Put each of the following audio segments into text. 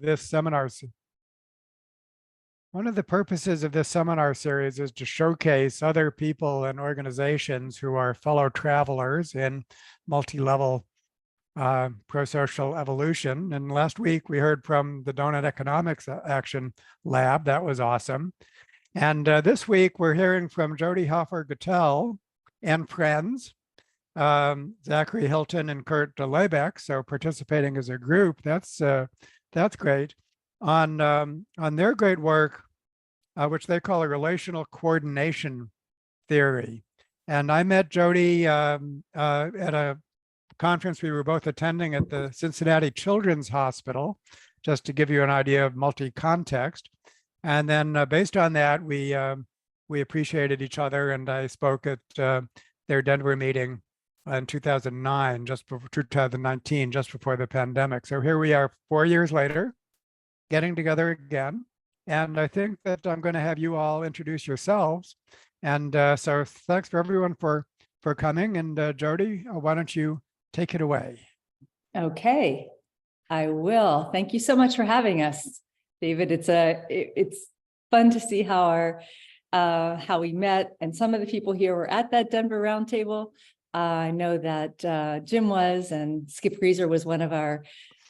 this seminar. One of the purposes of this seminar series is to showcase other people and organizations who are fellow travelers in multi-level pro-social evolution. And last week we heard from the Donut Economics Action Lab. That was awesome. And this week we're hearing from Jody, Hoffer, Gittell, and friends, Zachary, Hylton, and Kurt Lebeck. So participating as a group, that's great. On their great work, which they call a relational coordination theory. And I met Jody at a conference we were both attending at the Cincinnati Children's Hospital, just to give you an idea of multi-context. And then based on that, we appreciated each other, and I spoke at their Denver meeting in 2019, just before the pandemic. So here we are 4 years later, getting together again. And I think that I'm going to have you all introduce yourselves. And so thanks for everyone for coming. And Jody, why don't you take it away? Okay, I will. Thank you so much for having us, David. It's fun to see how we met, and some of the people here were at that Denver roundtable. I know that Jim was, and Skip Grieser was one of our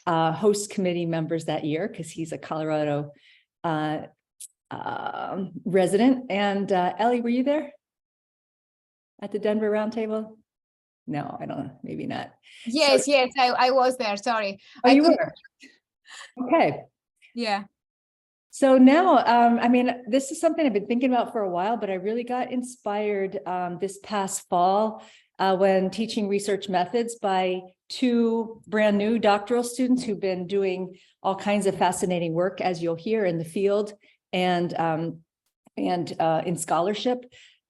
host committee members that year because he's a Colorado resident. And Ellie, were you there at the Denver roundtable? No, I don't know, maybe not. Yes, I was there, sorry. Oh, you were? Okay. Yeah. So now, I mean, this is something I've been thinking about for a while, but I really got inspired this past fall when teaching research methods by two brand new doctoral students who've been doing all kinds of fascinating work, as you'll hear, in the field and in scholarship.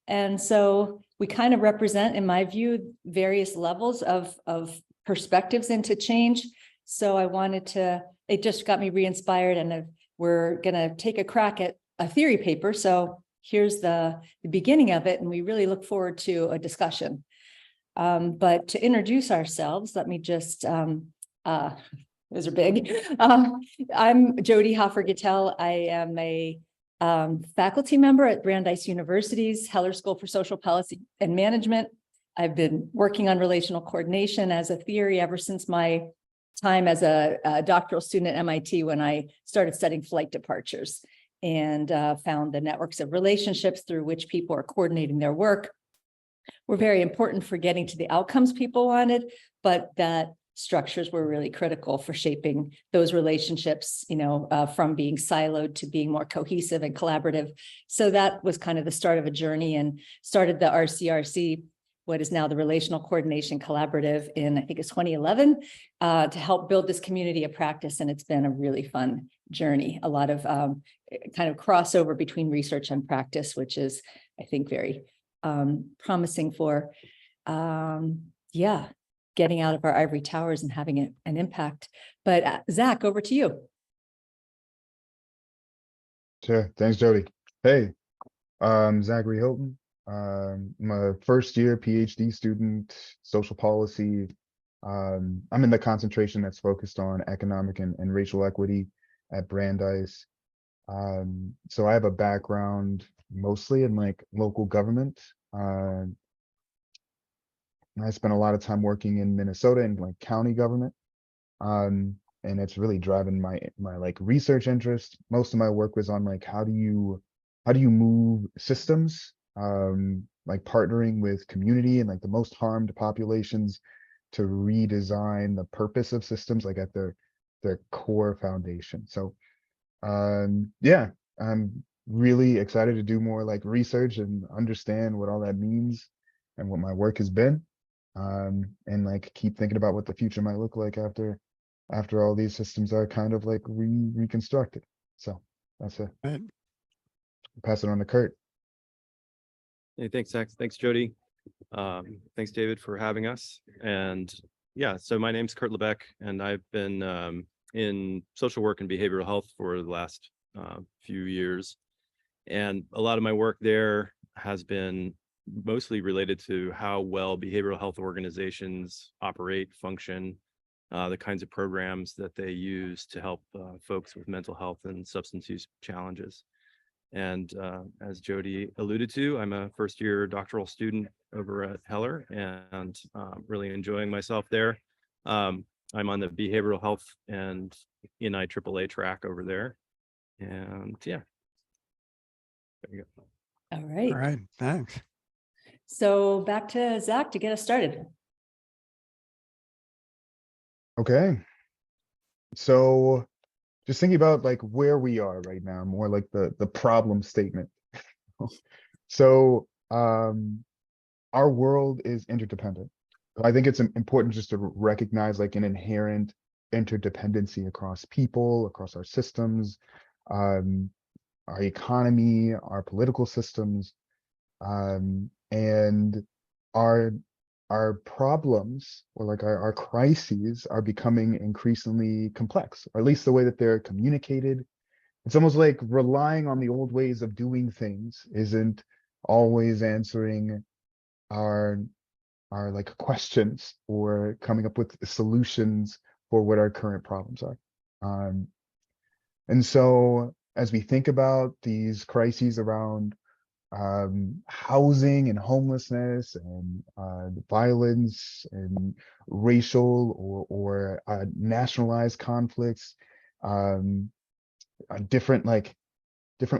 And so we kind of represent, in my view, various levels of perspectives into change. So I wanted to, it just got me re-inspired, and we're going to take a crack at a theory paper. So here's the beginning of it, and we really look forward to a discussion. But to introduce ourselves, let me just, those are big. I'm Jody Hoffer Gittell. I am a faculty member at Brandeis University's Heller School for Social Policy and Management. I've been working on relational coordination as a theory ever since my time as a doctoral student at MIT, when I started studying flight departures and found the networks of relationships through which people are coordinating their work were very important for getting to the outcomes people wanted, but that structures were really critical for shaping those relationships, from being siloed to being more cohesive and collaborative. So that was kind of the start of a journey, and started the RCRC, what is now the Relational Coordination Collaborative, in, I think it's 2011, to help build this community of practice. And it's been a really fun journey, a lot of kind of crossover between research and practice, which is, I think, very promising for, getting out of our ivory towers and having an impact. But Zach, over to you. Sure. Thanks, Jody. Hey, Zachary Hylton. I'm a first-year PhD student, social policy. I'm in the concentration that's focused on economic and racial equity at Brandeis. So I have a background mostly in local government. I spent a lot of time working in Minnesota in county government, and it's really driving my research interest. Most of my work was on how do you move systems, partnering with community and the most harmed populations to redesign the purpose of systems at their core foundation. So yeah, I'm really excited to do more research and understand what all that means and what my work has been. And keep thinking about what the future might look like after all these systems are kind of reconstructed. So that's it. Right. Pass it on to Kurt. Hey, thanks, Zach. Thanks, Jody. Thanks, David, for having us. And yeah, so my name's Kurt Lebeck, and I've been in social work and behavioral health for the last few years. And a lot of my work there has been mostly related to how well behavioral health organizations operate, function, the kinds of programs that they use to help folks with mental health and substance use challenges. And as Jody alluded to, I'm a first-year doctoral student over at Heller, and really enjoying myself there. I'm on the behavioral health and NIAAA track over there. And yeah. There you go. All All right. right, thanks. So back to Zach to get us started. Okay. So just thinking about like where we are right now, more like the problem statement. So our world is interdependent. I think it's important just to recognize like an inherent interdependency across people, across our systems, our economy, our political systems, and our problems, or like our crises, are becoming increasingly complex, or at least the way that they're communicated. It's almost like relying on the old ways of doing things isn't always answering our like questions or coming up with solutions for what our current problems are. And so as we think about these crises around housing and homelessness and violence and racial or nationalized conflicts, different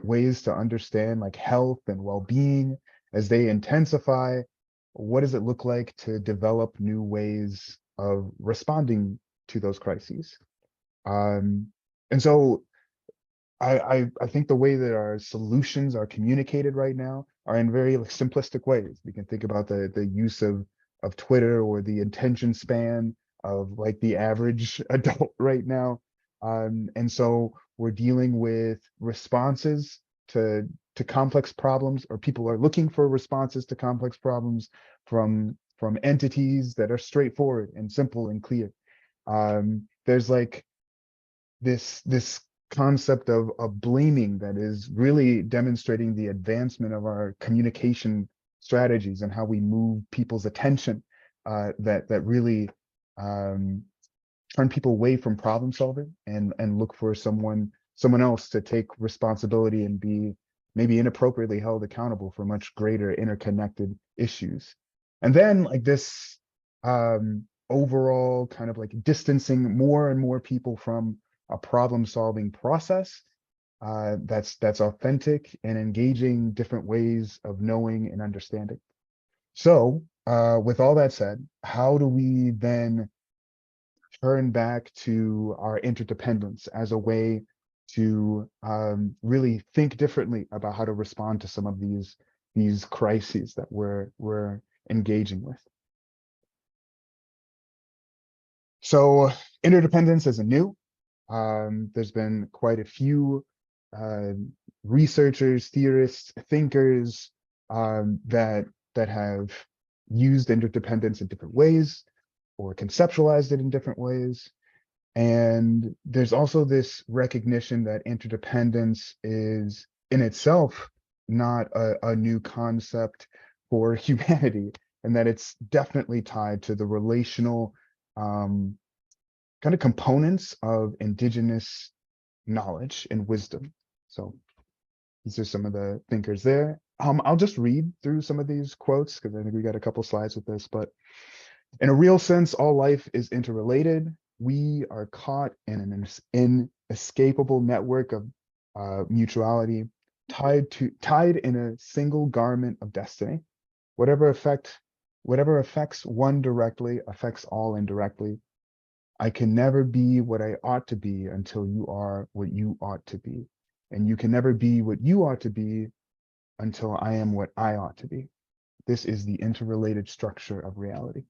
ways to understand like health and well-being as they intensify. What does it look like to develop new ways of responding to those crises? And so I think the way that our solutions are communicated right now are in very like simplistic ways. We can think about the use of Twitter, or the attention span of like the average adult right now. And so we're dealing with responses to complex problems, or people are looking for responses to complex problems from entities that are straightforward and simple and clear. There's like this concept of blaming that is really demonstrating the advancement of our communication strategies and how we move people's attention, that really turn people away from problem solving and look for someone else to take responsibility and be maybe inappropriately held accountable for much greater interconnected issues. And then like this overall kind of like distancing more and more people from a problem-solving process that's authentic and engaging different ways of knowing and understanding. So with all that said, how do we then turn back to our interdependence as a way to really think differently about how to respond to some of these crises that we're engaging with? So interdependence isn't new. There's been quite a few researchers, theorists, thinkers that have used interdependence in different ways or conceptualized it in different ways. And there's also this recognition that interdependence is in itself not a new concept for humanity, and that it's definitely tied to the relational kind of components of indigenous knowledge and wisdom. So these are some of the thinkers there. I'll just read through some of these quotes because I think we got a couple slides with this, but in a real sense, all life is interrelated. We are caught in an inescapable network of mutuality, tied in a single garment of destiny. Whatever affects one directly affects all indirectly. I can never be what I ought to be until you are what you ought to be. And you can never be what you ought to be until I am what I ought to be. This is the interrelated structure of reality.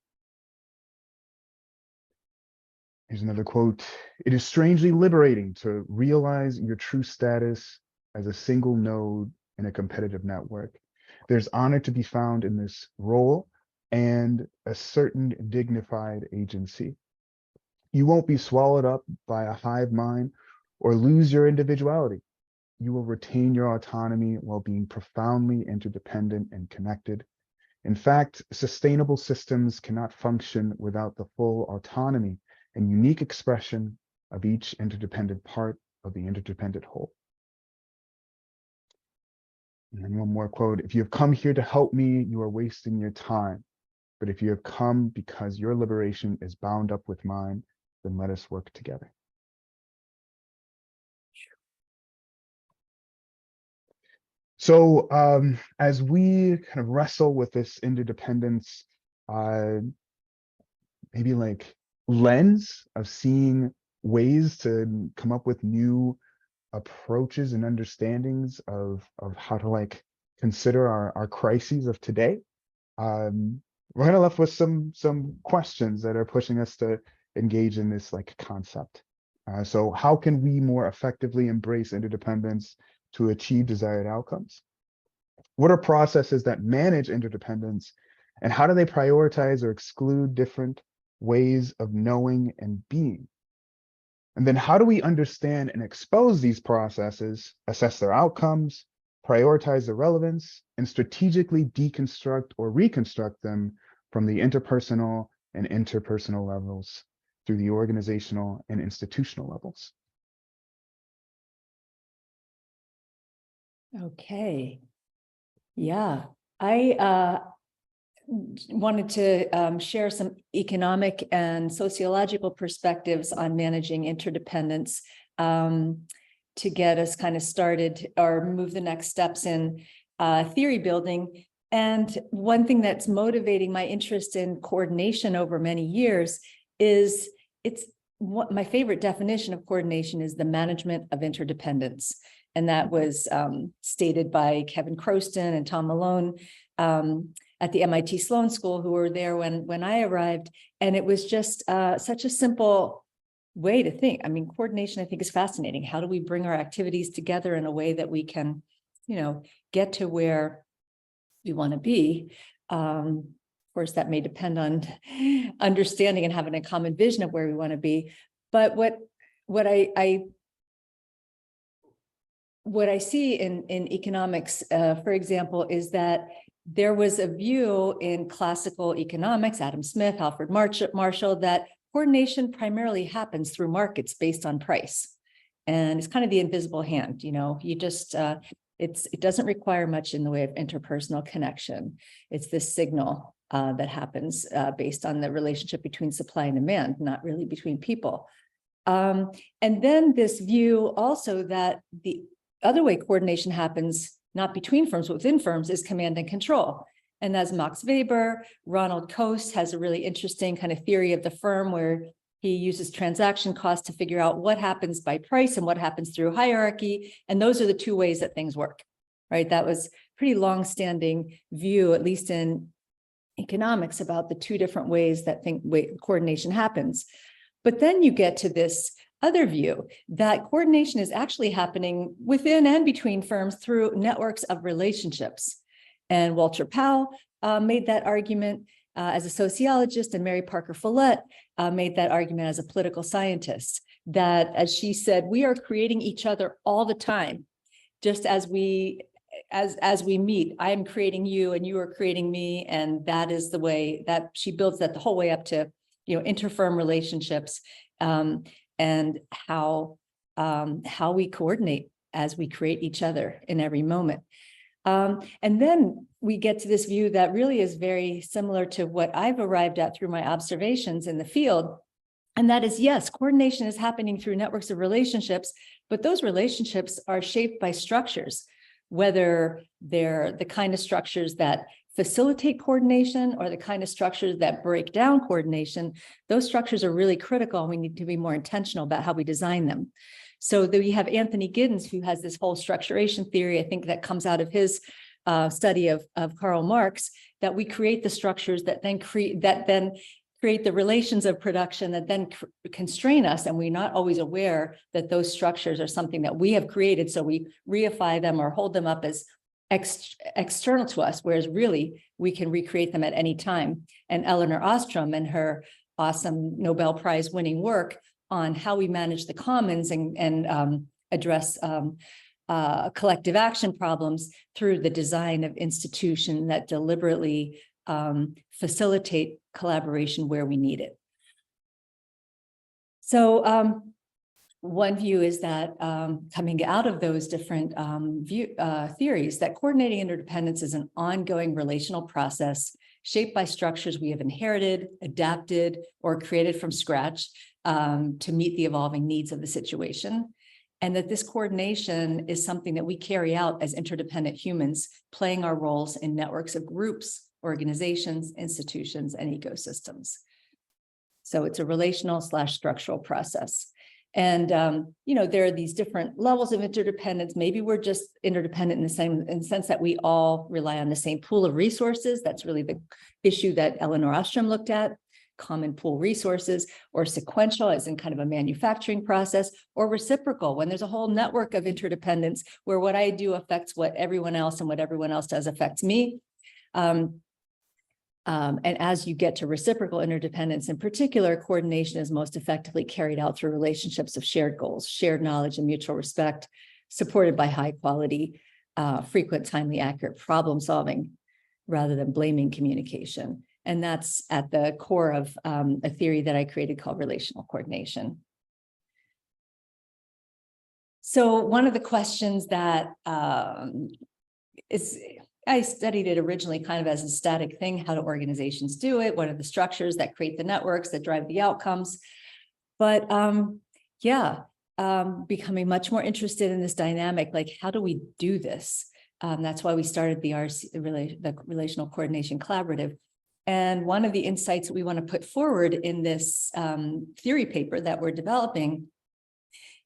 Here's another quote. It is strangely liberating to realize your true status as a single node in a competitive network. There's honor to be found in this role and a certain dignified agency. You won't be swallowed up by a hive mind or lose your individuality. You will retain your autonomy while being profoundly interdependent and connected. In fact, sustainable systems cannot function without the full autonomy and unique expression of each interdependent part of the interdependent whole. And then one more quote: if you have come here to help me, you are wasting your time. But if you have come because your liberation is bound up with mine, then let us work together. So as we kind of wrestle with this interdependence, maybe like lens of seeing ways to come up with new approaches and understandings of how to like consider our crises of today, we're gonna left with some questions that are pushing us to engage in this like concept. So how can we more effectively embrace interdependence to achieve desired outcomes? What are processes that manage interdependence, and how do they prioritize or exclude different ways of knowing and being? And then how do we understand and expose these processes, assess their outcomes, prioritize their relevance, and strategically deconstruct or reconstruct them from the interpersonal and interpersonal levels through the organizational and institutional levels? Okay. Yeah, I wanted to share some economic and sociological perspectives on managing interdependence to get us kind of started or move the next steps in theory building. And one thing that's motivating my interest in coordination over many years is my favorite definition of coordination is the management of interdependence. And that was stated by Kevin Croston and Tom Malone at the MIT Sloan School, who were there when I arrived. And it was just such a simple way to think. I mean, coordination, I think, is fascinating. How do we bring our activities together in a way that we can, get to where we want to be? Of course, that may depend on understanding and having a common vision of where we want to be. But what I see in economics, for example, is that there was a view in classical economics, Adam Smith, Alfred Marshall, that coordination primarily happens through markets based on price. And it's kind of the invisible hand, you just, it doesn't require much in the way of interpersonal connection. It's this signal that happens based on the relationship between supply and demand, not really between people. And then this view also that the other way coordination happens, not between firms, but within firms, is command and control. And as Max Weber, Ronald Coase has a really interesting kind of theory of the firm where he uses transaction costs to figure out what happens by price and what happens through hierarchy. And those are the two ways that things work, right? That was pretty long-standing view, at least in economics, about the two different ways that coordination happens. But then you get to this other view that coordination is actually happening within and between firms through networks of relationships. And Walter Powell made that argument as a sociologist, and Mary Parker Follett made that argument as a political scientist, that, as she said, we are creating each other all the time. Just as we meet, I am creating you and you are creating me. And that is the way that she builds that the whole way up to, interfirm relationships. And how we coordinate as we create each other in every moment. And then we get to this view that really is very similar to what I've arrived at through my observations in the field. And that is, yes, coordination is happening through networks of relationships, but those relationships are shaped by structures, whether they're the kind of structures that facilitate coordination or the kind of structures that break down coordination. Those structures are really critical. We need to be more intentional about how we design them. So we have Anthony Giddens, who has this whole structuration theory, I think, that comes out of his study of Karl Marx, that we create the structures that then create the relations of production that then constrain us, and we're not always aware that those structures are something that we have created, so we reify them or hold them up as external to us, whereas really we can recreate them at any time. And Elinor Ostrom and her awesome Nobel Prize winning work on how we manage the commons and address collective action problems through the design of institutions that deliberately facilitate collaboration where we need it. So one view is that coming out of those different theories, that coordinating interdependence is an ongoing relational process shaped by structures we have inherited, adapted, or created from scratch to meet the evolving needs of the situation. And that this coordination is something that we carry out as interdependent humans, playing our roles in networks of groups, organizations, institutions, and ecosystems. So it's a relational / structural process. And, there are these different levels of interdependence. Maybe we're just interdependent in the sense that we all rely on the same pool of resources. That's really the issue that Elinor Ostrom looked at, common pool resources, or sequential as in kind of a manufacturing process, or reciprocal when there's a whole network of interdependence where what I do affects what everyone else and what everyone else does affects me. And as you get to reciprocal interdependence in particular, coordination is most effectively carried out through relationships of shared goals, shared knowledge, and mutual respect, supported by high quality, frequent, timely, accurate problem solving, rather than blaming communication. And that's at the core of a theory that I created called relational coordination. So one of the questions that I studied it originally kind of as a static thing. How do organizations do it? What are the structures that create the networks that drive the outcomes? But becoming much more interested in this dynamic, like how do we do this? That's why we started the Relational Coordination Collaborative. And one of the insights we want to put forward in this theory paper that we're developing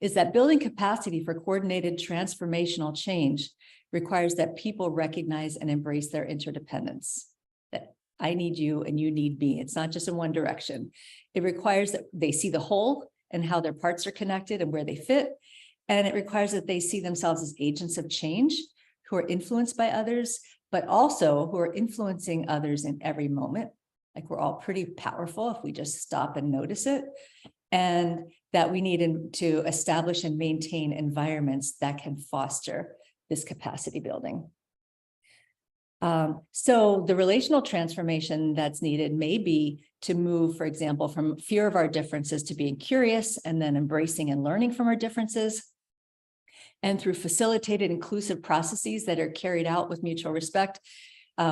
is that building capacity for coordinated transformational change requires that people recognize and embrace their interdependence. That I need you and you need me. It's not just in one direction. It requires that they see the whole and how their parts are connected and where they fit. And it requires that they see themselves as agents of change who are influenced by others, but also who are influencing others in every moment. Like we're all pretty powerful if we just stop and notice it. And that we need to establish and maintain environments that can foster this capacity building. So the relational transformation that's needed may be to move, for example, from fear of our differences to being curious and then embracing and learning from our differences. And through facilitated inclusive processes that are carried out with mutual respect,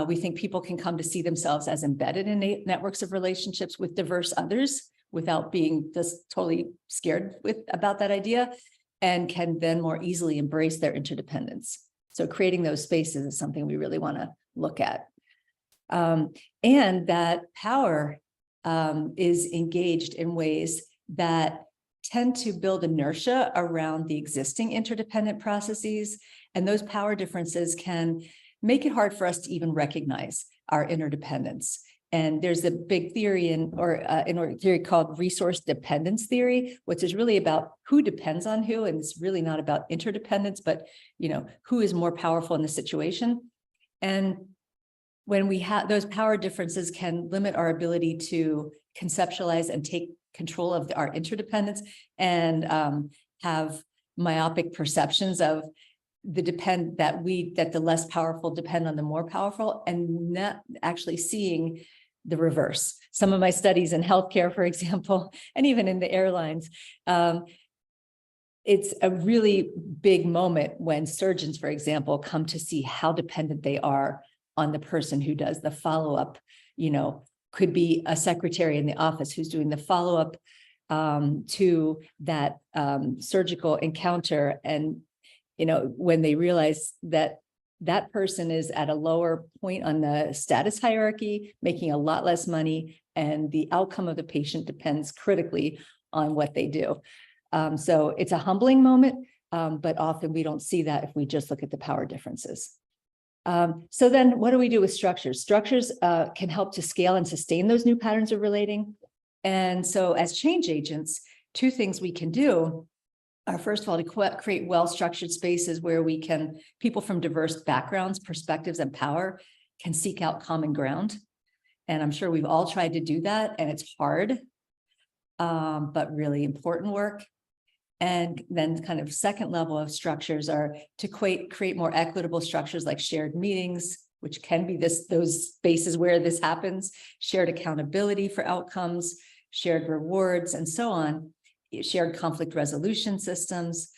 we think people can come to see themselves as embedded in networks of relationships with diverse others without being just totally scared about that idea, and can then more easily embrace their interdependence. So creating those spaces is something we really want to look at. And that power is engaged in ways that tend to build inertia around the existing interdependent processes. And those power differences can make it hard for us to even recognize our interdependence. And there's a big theory in a theory called resource dependence theory, which is really about who depends on who. And it's really not about interdependence, but who is more powerful in the situation. And when we have those power differences can limit our ability to conceptualize and take control of our interdependence and have myopic perceptions of that the less powerful depend on the more powerful, and not actually seeing the reverse. Some of my studies in healthcare, for example, and even in the airlines, it's a really big moment when surgeons, for example, come to see how dependent they are on the person who does the follow-up. Could be a secretary in the office who's doing the follow-up to that surgical encounter. And, when they realize that that person is at a lower point on the status hierarchy, making a lot less money, and the outcome of the patient depends critically on what they do. So it's a humbling moment, but often we don't see that if we just look at the power differences. So then what do we do with structures? Structures can help to scale and sustain those new patterns of relating. And so as change agents, two things we can do are, first of all, to create well-structured spaces where people from diverse backgrounds, perspectives, and power can seek out common ground. And I'm sure we've all tried to do that, and it's hard, but really important work. And then kind of second level of structures are to create more equitable structures like shared meetings, which can be those spaces where this happens, shared accountability for outcomes, shared rewards, and so on, shared conflict resolution systems,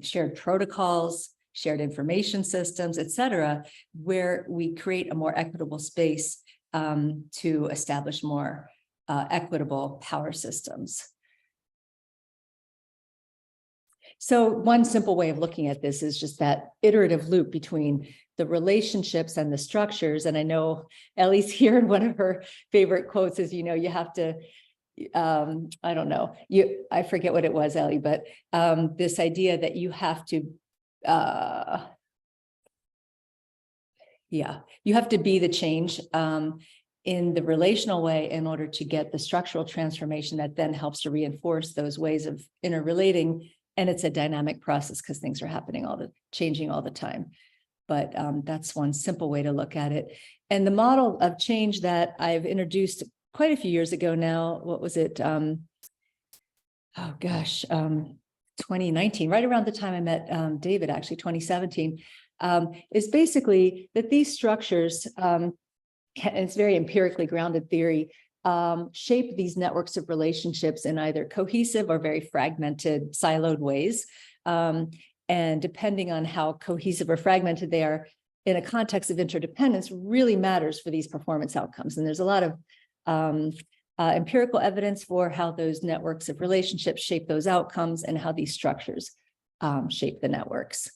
shared protocols, shared information systems, et cetera, where we create a more equitable space to establish more equitable power systems. So one simple way of looking at this is just that iterative loop between the relationships and the structures. And I know Ellie's here, and one of her favorite quotes is, you have to, I don't know, I forget what it was, Ellie, but this idea that you have to, you have to be the change in the relational way in order to get the structural transformation that then helps to reinforce those ways of interrelating. And it's a dynamic process because things are happening changing all the time. But that's one simple way to look at it. And the model of change that I've introduced quite a few years ago now, what was it? 2019, right around the time I met David, actually 2017, is basically that these structures, it's very empirically grounded theory, shape these networks of relationships in either cohesive or very fragmented, siloed ways. And depending on how cohesive or fragmented they are in a context of interdependence really matters for these performance outcomes. And there's a lot of empirical evidence for how those networks of relationships shape those outcomes and how these structures shape the networks.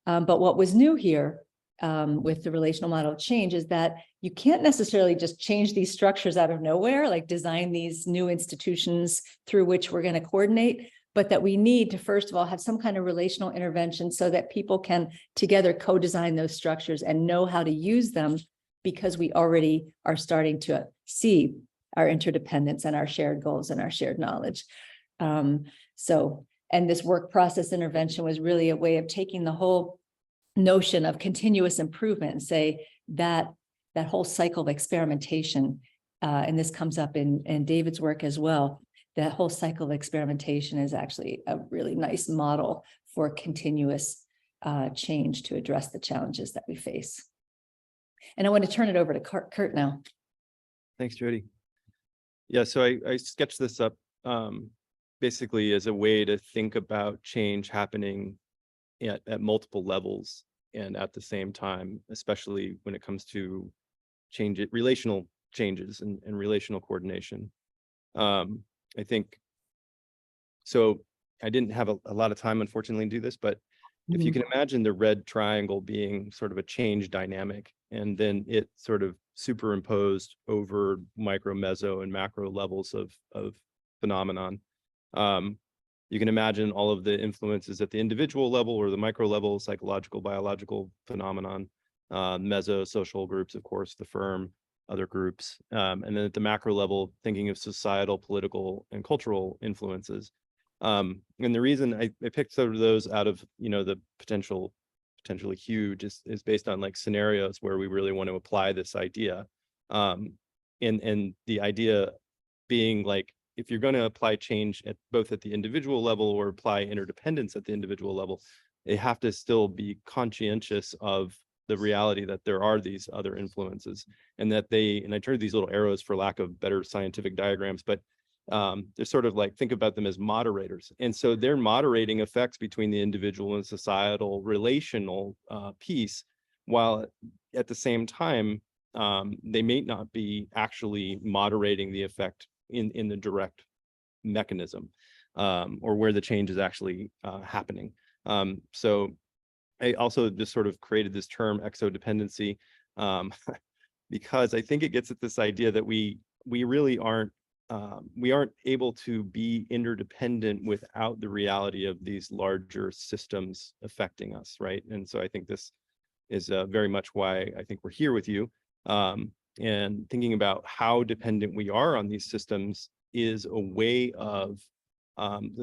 But what was new here with the relational model of change is that you can't necessarily just change these structures out of nowhere, like design these new institutions through which we're going to coordinate, but that we need to, first of all, have some kind of relational intervention so that people can together co-design those structures and know how to use them, because we already are starting to see our interdependence and our shared goals and our shared knowledge. And this work process intervention was really a way of taking the whole notion of continuous improvement and say that whole cycle of experimentation, and this comes up in David's work as well, that whole cycle of experimentation is actually a really nice model for continuous change to address the challenges that we face. And I want to turn it over to Kurt now. Thanks, Jody. Yeah, so I sketched this up basically as a way to think about change happening at multiple levels and at the same time, especially when it comes to relational changes and relational coordination. I think, so I didn't have a lot of time, unfortunately, to do this, but if you can imagine the red triangle being sort of a change dynamic, and then it sort of superimposed over micro, meso, and macro levels of phenomenon. You can imagine all of the influences at the individual level or the micro level, psychological, biological phenomenon, meso, social groups, of course, the firm, other groups, and then at the macro level, thinking of societal, political, and cultural influences. And the reason I picked sort of those out of, the potentially huge is based on like scenarios where we really want to apply this idea. And the idea being like, if you're going to apply change both at the individual level or apply interdependence at the individual level, they have to still be conscientious of the reality that there are these other influences, and that and I turned these little arrows for lack of better scientific diagrams, but they're sort of like, think about them as moderators. And so they're moderating effects between the individual and societal relational piece, while at the same time, they may not be actually moderating the effect in the direct mechanism or where the change is actually happening. So I also just sort of created this term exodependency because I think it gets at this idea that we really aren't able to be interdependent without the reality of these larger systems affecting us, right? And so I think this is very much why I think we're here with you. And thinking about how dependent we are on these systems is a way of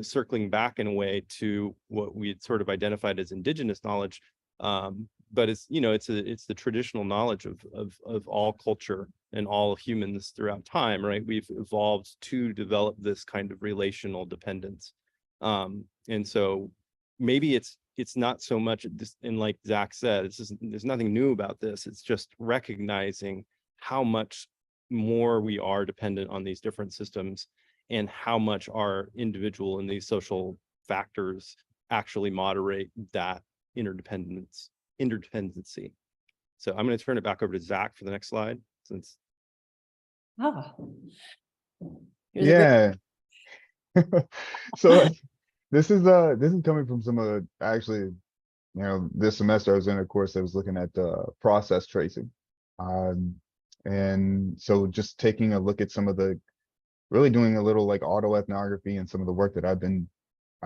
circling back in a way to what we had sort of identified as indigenous knowledge. But it's the traditional knowledge of all culture and all humans throughout time, right? We've evolved to develop this kind of relational dependence. And so maybe it's not so much this, and like Zach said, there's nothing new about this. It's just recognizing how much more we are dependent on these different systems, and how much our individual and these social factors actually moderate that interdependency. So I'm going to turn it back over to Zach for the next slide, since Oh. Here's a great- Yeah. So this is coming from some of the, actually, this semester I was in a course that was looking at process tracing. And so just taking a look at some of the, really doing a little like autoethnography and some of the work that I've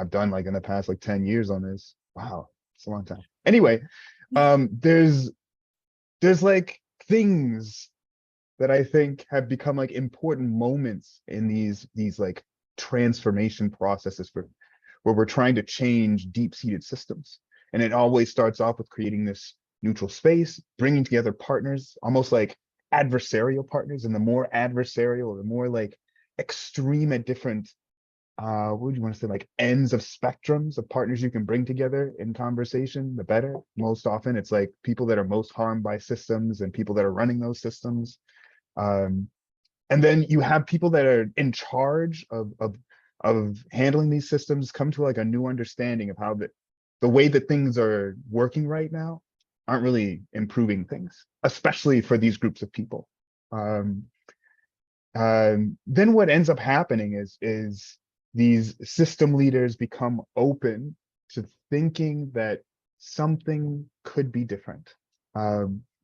done like in the past like 10 years on this. Wow, it's a long time. Anyway, there's like things that I think have become like important moments in these like transformation processes where we're trying to change deep-seated systems. And it always starts off with creating this neutral space, bringing together partners, almost like adversarial partners. And the more adversarial, the more like extreme at different, what would you want to say, like ends of spectrums of partners you can bring together in conversation, the better. Most often it's like people that are most harmed by systems and people that are running those systems. And then you have people that are in charge of handling these systems come to like a new understanding of how the way that things are working right now aren't really improving things, especially for these groups of people. Then what ends up happening is these system leaders become open to thinking that something could be different.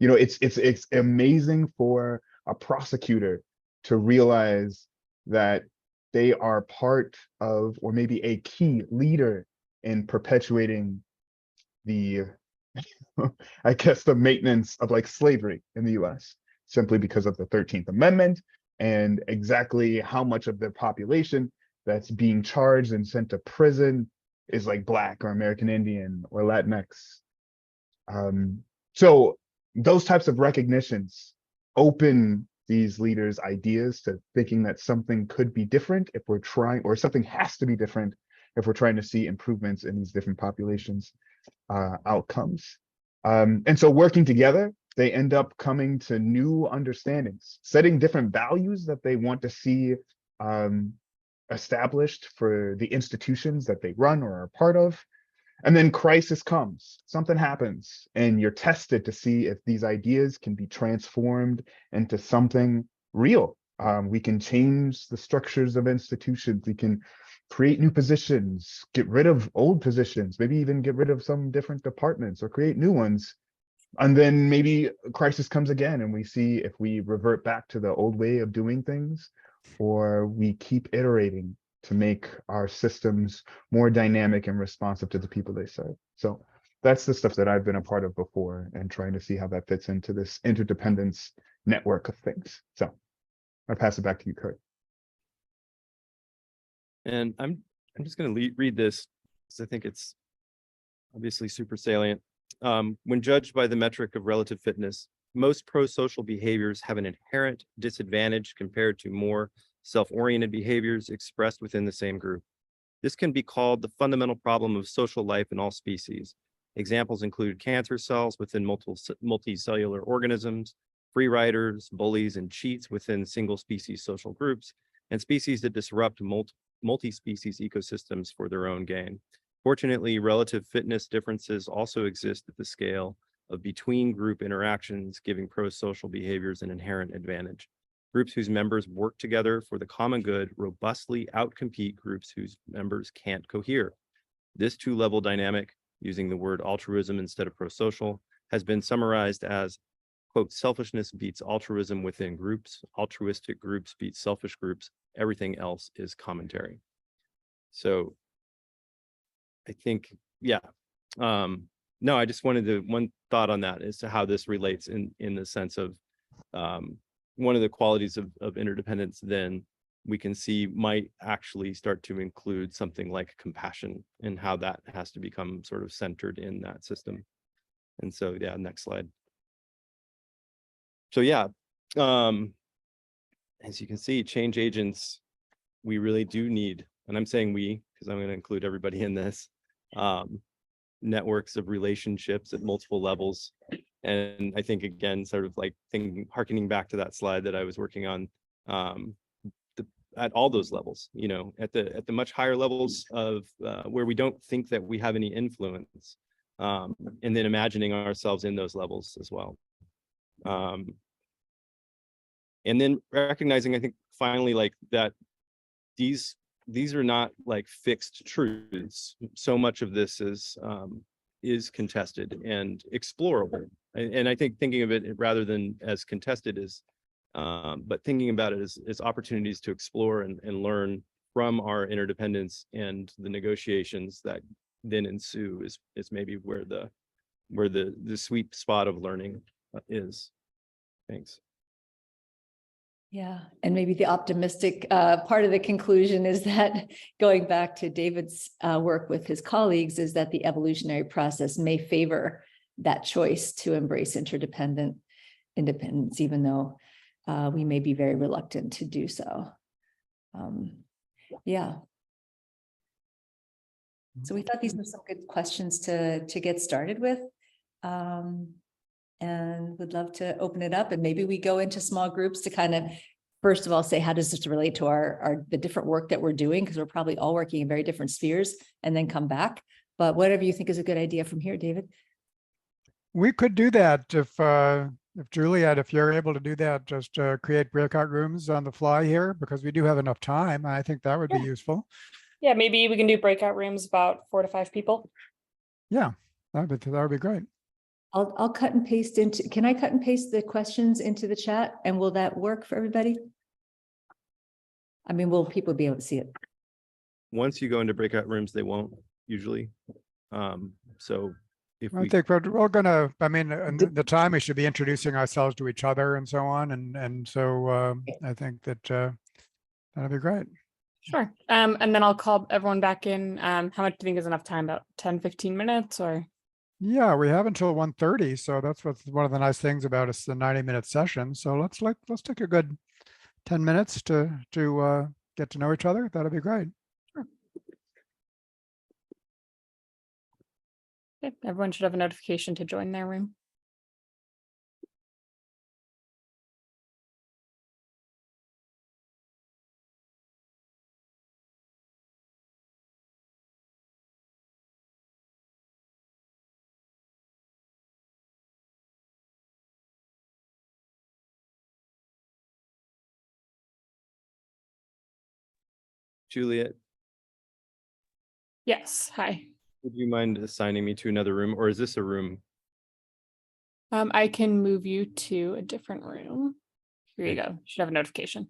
It's amazing for a prosecutor to realize that they are part of, or maybe a key leader in perpetuating the, I guess, the maintenance of like slavery in the US, simply because of the 13th Amendment and exactly how much of the population that's being charged and sent to prison is like Black or American Indian or Latinx. So those types of recognitions open these leaders' ideas to thinking that something could be different if we're trying, or something has to be different if we're trying to see improvements in these different populations' outcomes. And so working together, they end up coming to new understandings, setting different values that they want to see established for the institutions that they run or are part of. And then crisis comes, something happens, and you're tested to see if these ideas can be transformed into something real. We can change the structures of institutions. We can create new positions, get rid of old positions, maybe even get rid of some different departments or create new ones. And then maybe a crisis comes again and we see if we revert back to the old way of doing things, or we keep iterating to make our systems more dynamic and responsive to the people they serve. So that's the stuff that I've been a part of before, and trying to see how that fits into this interdependence network of things. So I pass it back to you, Kurt. And I'm just going to read this because I think it's obviously super salient. When judged by the metric of relative fitness, most pro-social behaviors have an inherent disadvantage compared to more self-oriented behaviors expressed within the same group. This can be called the fundamental problem of social life in all species. Examples include cancer cells within multicellular organisms, free riders, bullies, and cheats within single-species social groups, and species that disrupt multi-species ecosystems for their own gain. Fortunately, relative fitness differences also exist at the scale of between-group interactions, giving pro-social behaviors an inherent advantage. Groups whose members work together for the common good robustly outcompete groups whose members can't cohere. This two-level dynamic, using the word altruism instead of pro-social, has been summarized as, quote, selfishness beats altruism within groups, altruistic groups beat selfish groups, everything else is commentary. So I think, yeah. No, I just wanted to, one thought on that as to how this relates in the sense of one of the qualities of interdependence then we can see might actually start to include something like compassion, and how that has to become sort of centered in that system. And so, yeah, next slide. So yeah, as you can see, change agents, we really do need, and I'm saying we, because I'm going to include everybody in this, networks of relationships at multiple levels. And I think, again, sort of like hearkening back to that slide that I was working on, at all those levels, at the much higher levels of where we don't think that we have any influence, and then imagining ourselves in those levels as well. And then recognizing, I think, finally, like that these are not like fixed truths. So much of this is contested and explorable. And I think thinking of it rather than as contested is, but thinking about it as opportunities to explore and learn from our interdependence, and the negotiations that then ensue is maybe where the sweet spot of learning is. Thanks. Yeah, and maybe the optimistic part of the conclusion is that, going back to David's work with his colleagues, is that the evolutionary process may favor that choice to embrace independence, even though we may be very reluctant to do so. Yeah. So we thought these were some good questions to get started with. And would love to open it up, and maybe we go into small groups to kind of, first of all, say, how does this relate to the different work that we're doing? Because we're probably all working in very different spheres, and then come back. But whatever you think is a good idea from here, David. We could do that if Juliet, if you're able to do that, just create breakout rooms on the fly here, because we do have enough time. I think that would be useful. Yeah, maybe we can do breakout rooms about 4 to 5 people. Yeah, that would be great. I'll cut and paste into, can I cut and paste the questions into the chat, and will that work for everybody? I mean, will people be able to see it? Once you go into breakout rooms, they won't usually. So if I we, think we're gonna, I mean, in the time we should be introducing ourselves to each other and so on. And so I think that that'd be great. Sure. And then I'll call everyone back in. How much do you think is enough time? About 10, 15 minutes or? Yeah, we have until 1:30. So that's what's one of the nice things about it's the 90-minute session. So let's take a good 10 minutes to get to know each other. That'd be great. Okay. Everyone should have a notification to join their room. Juliet, Yes. Hi. would you mind assigning me to another room, or is this a room? I can move you to a different room. Here you go. You should have a notification.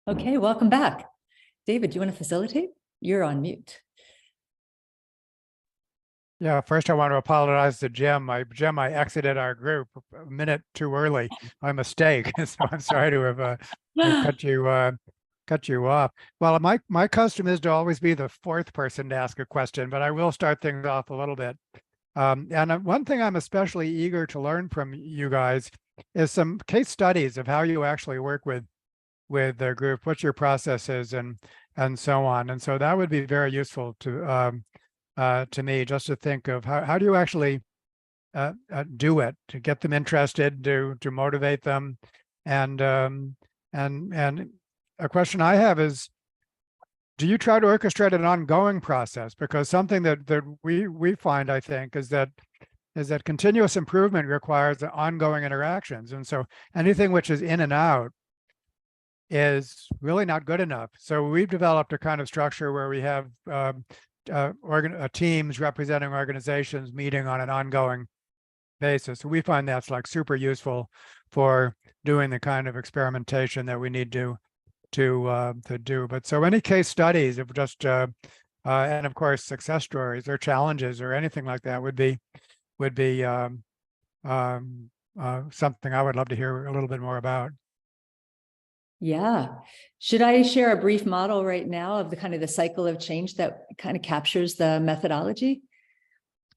Okay, welcome back. David, do you want to facilitate? You're on mute. Yeah, first I want to apologize to Jim. Jim, I exited our group a minute too early. My mistake. So I'm sorry to have cut you off. Well, my custom is to always be the fourth person to ask a question, but I will start things off a little bit. And one thing I'm especially eager to learn from you guys is some case studies of how you actually work with the group, what your process is, and so on. And so that would be very useful to me, just to think of how do you actually do it, to get them interested, to motivate them. And a question I have is, do you try to orchestrate an ongoing process? Because something that we find, I think, is that continuous improvement requires ongoing interactions. And so anything which is in and out is really not good enough. So we've developed a kind of structure where we have teams representing organizations meeting on an ongoing basis. We find that's like super useful for doing the kind of experimentation that we need to do. But so any case studies of just and of course success stories or challenges or anything like that would be something I would love to hear a little bit more about. Yeah. Should I share a brief model right now of the kind of the cycle of change that kind of captures the methodology?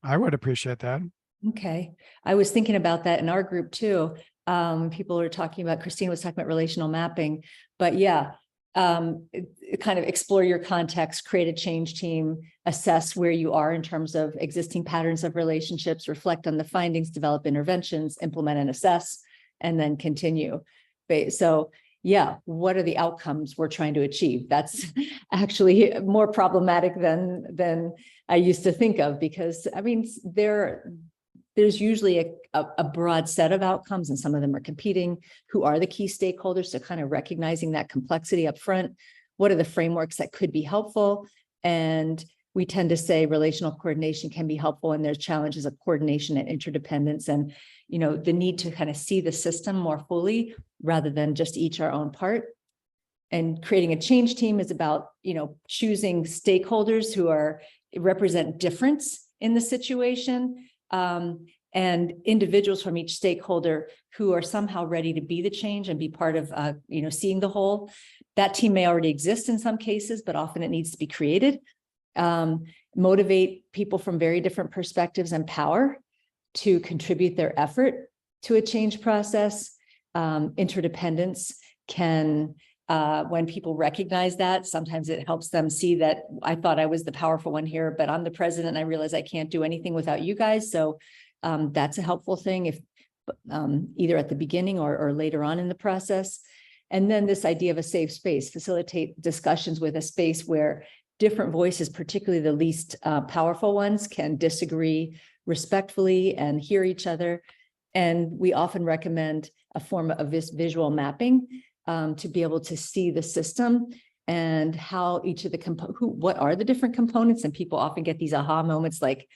I would appreciate that. Okay. I was thinking about that in our group too. People are talking about, Christine was talking about relational mapping, but yeah, kind of explore your context, create a change team, assess where you are in terms of existing patterns of relationships, reflect on the findings, develop interventions, implement and assess, and then continue. So yeah, what are the outcomes we're trying to achieve? That's actually more problematic than I used to think of, because I mean, there's usually a broad set of outcomes, and some of them are competing. Who are the key stakeholders? So kind of recognizing that complexity up front. What are the frameworks that could be helpful? And we tend to say relational coordination can be helpful, and there's challenges of coordination and interdependence, and the need to kind of see the system more fully rather than just each our own part. And creating a change team is about choosing stakeholders who represent difference in the situation, and individuals from each stakeholder who are somehow ready to be the change and be part of seeing the whole. That team may already exist in some cases, but often it needs to be created. Motivate people from very different perspectives and power to contribute their effort to a change process. Interdependence can, when people recognize that, sometimes it helps them see that I thought I was the powerful one here, but I'm the president and I realize I can't do anything without you guys. So that's a helpful thing, if either at the beginning or later on in the process. And then this idea of a safe space, facilitate discussions with a space where different voices, particularly the least powerful ones, can disagree respectfully and hear each other. And we often recommend a form of this visual mapping to be able to see the system and how each of the what are the different components. And people often get these aha moments like,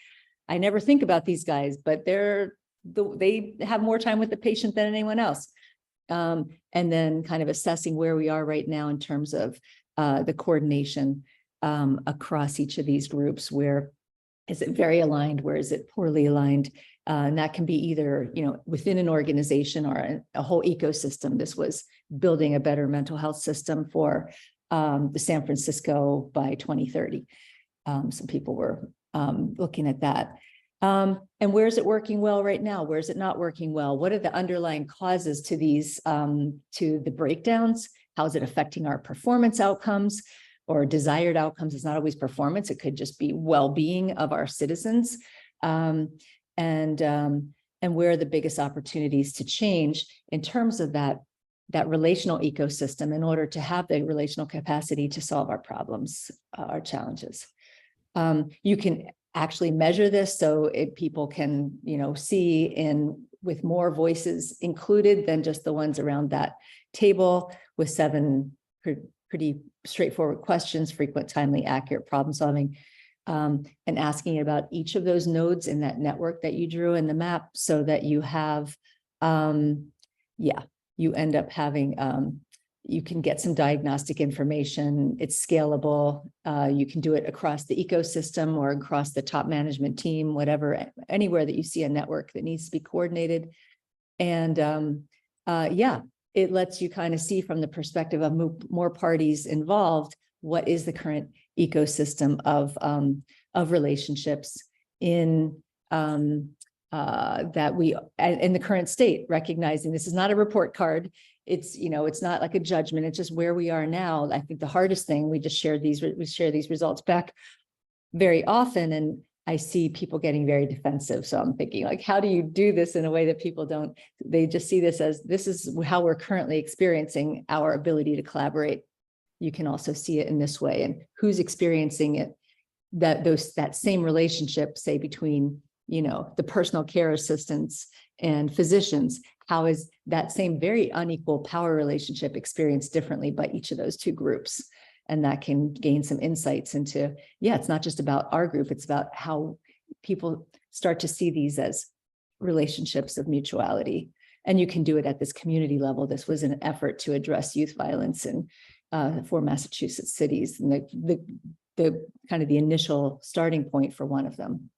I never think about these guys, but they have more time with the patient than anyone else. And then kind of assessing where we are right now in terms of the coordination across each of these groups. Where is it very aligned? Where is it poorly aligned? And that can be either, within an organization or a whole ecosystem. This was building a better mental health system for the San Francisco by 2030. Some people were looking at that. And where is it working well right now? Where is it not working well? What are the underlying causes to these, to the breakdowns? How is it affecting our performance outcomes or desired outcomes? It's not always performance. It could just be well-being of our citizens. And where are the biggest opportunities to change in terms of that relational ecosystem in order to have the relational capacity to solve our problems, our challenges. You can actually measure this so people can, see with more voices included than just the ones around that table, with 7 pretty straightforward questions: frequent, timely, accurate problem solving, and asking about each of those nodes in that network that you drew in the map, so that you have, you end up having you can get some diagnostic information. It's scalable. You can do it across the ecosystem or across the top management team, whatever, anywhere that you see a network that needs to be coordinated. And yeah, it lets you kind of see from the perspective of more parties involved, what is the current ecosystem of relationships in that we in the current state, recognizing this is not a report card. It's, you know, it's not like a judgment. It's just where we are now. I think the hardest thing, we share these results back very often, and I see people getting very defensive. So I'm thinking, like, how do you do this in a way that people don't, they just see this as, this is how we're currently experiencing our ability to collaborate. You can also see it in this way, and who's experiencing it, that same relationship, say between, you know, the personal care assistants and physicians, how is that same very unequal power relationship experienced differently by each of those two groups? And that can gain some insights into, yeah, it's not just about our group, it's about how people start to see these as relationships of mutuality. And you can do it at this community level. This was an effort to address youth violence in 4 Massachusetts cities, and the kind of the initial starting point for one of them.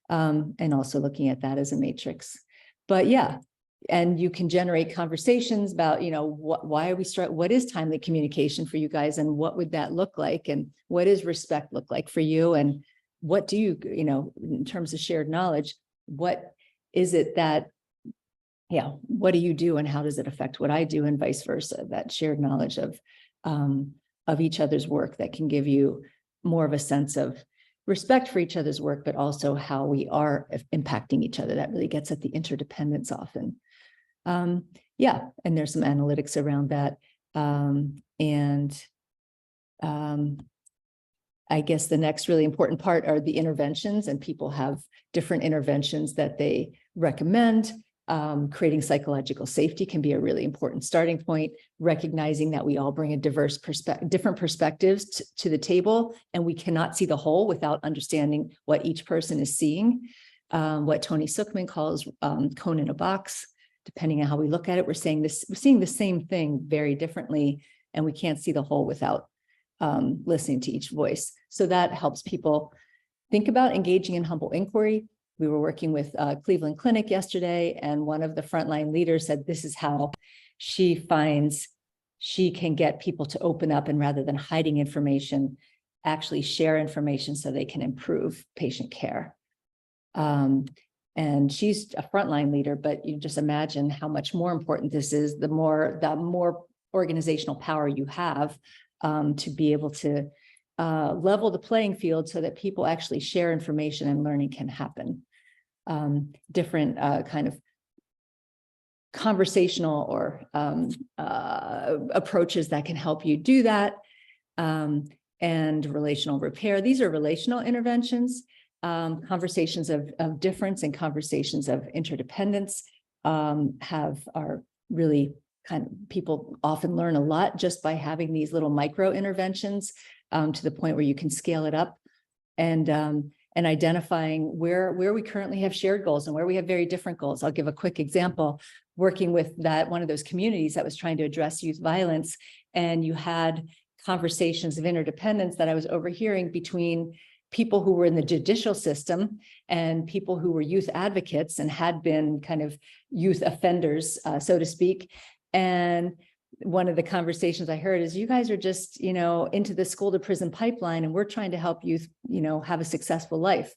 And also looking at that as a matrix. But yeah, and you can generate conversations about, you know, why are we what is timely communication for you guys, and what would that look like, and what does respect look like for you, and what do you, you know, in terms of shared knowledge, what is it that, yeah, what do you do and how does it affect what I do, and vice versa? That shared knowledge of each other's work that can give you more of a sense of respect for each other's work, but also how we are impacting each other. That really gets at the interdependence often. Yeah, and there's some analytics around that. I guess the next really important part are the interventions, and people have different interventions that they recommend. Creating psychological safety can be a really important starting point, recognizing that we all bring a different perspectives to the table, and we cannot see the whole without understanding what each person is seeing. What Tony Suchman calls cone in a box. Depending on how we look at it, we're seeing the same thing very differently, and we can't see the whole without listening to each voice. So that helps people think about engaging in humble inquiry. We were working with Cleveland Clinic yesterday, and one of the frontline leaders said this is how she finds she can get people to open up, and rather than hiding information, actually share information so they can improve patient care. And she's a frontline leader, but you just imagine how much more important this is, the more organizational power you have to be able to level the playing field so that people actually share information and learning can happen. Different kind of conversational or approaches that can help you do that. And relational repair. These are relational interventions. Conversations of difference and conversations of interdependence are really kind of, people often learn a lot just by having these little micro interventions to the point where you can scale it up, and identifying where we currently have shared goals and where we have very different goals. I'll give a quick example. Working with one of those communities that was trying to address youth violence, and you had conversations of interdependence that I was overhearing between people who were in the judicial system and people who were youth advocates and had been kind of youth offenders, so to speak. And one of the conversations I heard is, you guys are just, you know, into the school to prison pipeline, and we're trying to help youth, you know, have a successful life.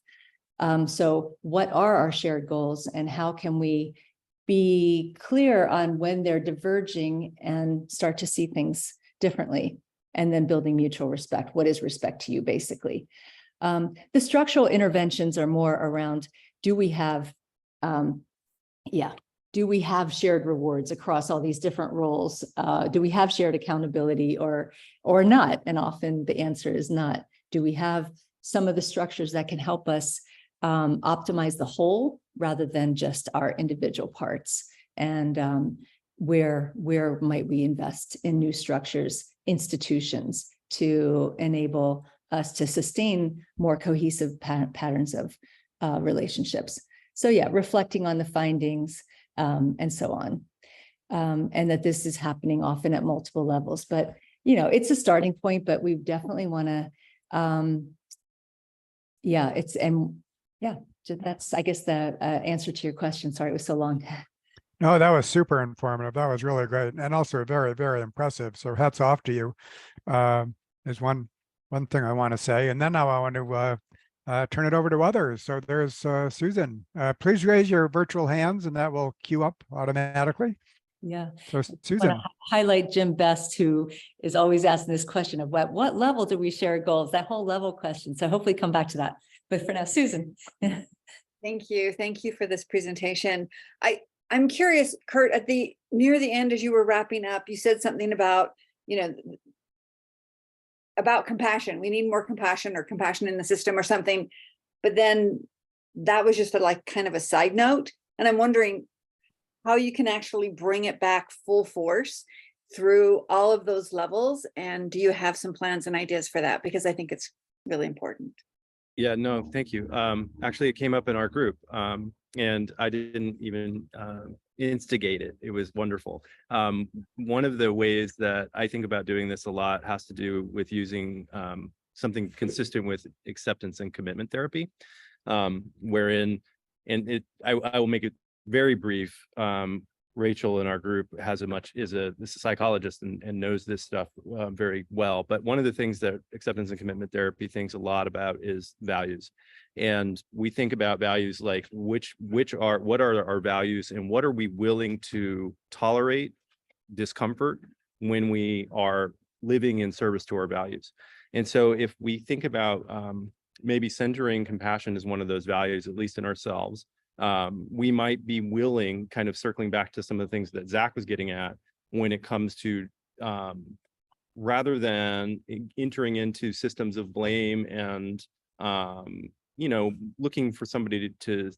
So what are our shared goals, and how can we be clear on when they're diverging and start to see things differently, and then building mutual respect? What is respect to you, basically? The structural interventions are more around, do we have shared rewards across all these different roles? Do we have shared accountability or not? And often the answer is not. Do we have some of the structures that can help us optimize the whole rather than just our individual parts? And where might we invest in new structures, institutions, to enable us to sustain more cohesive patterns of relationships? So yeah, reflecting on the findings and so on. and that this is happening often at multiple levels. But, you know, it's a starting point, but we definitely want to, that's, I guess, the answer to your question. Sorry, it was so long. No, that was super informative. That was really great, and also very, very impressive. So hats off to you. Is one thing I want to say, and then now I want to turn it over to others. So there's Susan. Please raise your virtual hands, and that will queue up automatically. Yeah. So Susan. Highlight Jim Best, who is always asking this question of what level do we share goals? That whole level question. So hopefully come back to that. But for now, Susan. Thank you. Thank you for this presentation. I'm curious, Kurt, near the end, as you were wrapping up, you said something about, you know, about compassion. We need more compassion or compassion in the system or something. But then that was just kind of a side note. And I'm wondering how you can actually bring it back full force through all of those levels. And do you have some plans and ideas for that? Because I think it's really important. Yeah, no, thank you. Actually, it came up in our group, and I didn't even instigate it. It was wonderful. One of the ways that I think about doing this a lot has to do with using something consistent with acceptance and commitment therapy, wherein, and I will make it very brief. Rachel in our group is a psychologist and knows this stuff very well. But one of the things that acceptance and commitment therapy thinks a lot about is values. And we think about values like what are our values and what are we willing to tolerate discomfort when we are living in service to our values. And so if we think about maybe centering compassion as one of those values, at least in ourselves, we might be willing, kind of circling back to some of the things that Zach was getting at when it comes to rather than entering into systems of blame and looking for somebody to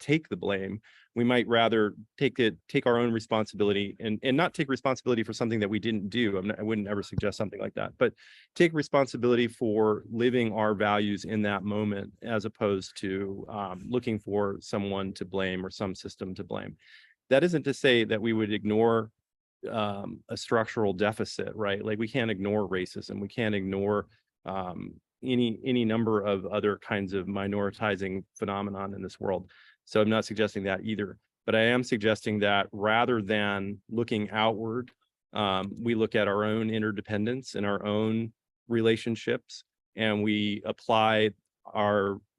take the blame, we might rather take our own responsibility and not take responsibility for something that we didn't do. I wouldn't ever suggest something like that, but take responsibility for living our values in that moment, as opposed to looking for someone to blame or some system to blame. That isn't to say that we would ignore a structural deficit, right? Like we can't ignore racism. We can't ignore any number of other kinds of minoritizing phenomenon in this world. So I'm not suggesting that either, but I am suggesting that rather than looking outward, we look at our own interdependence and our own relationships, and we apply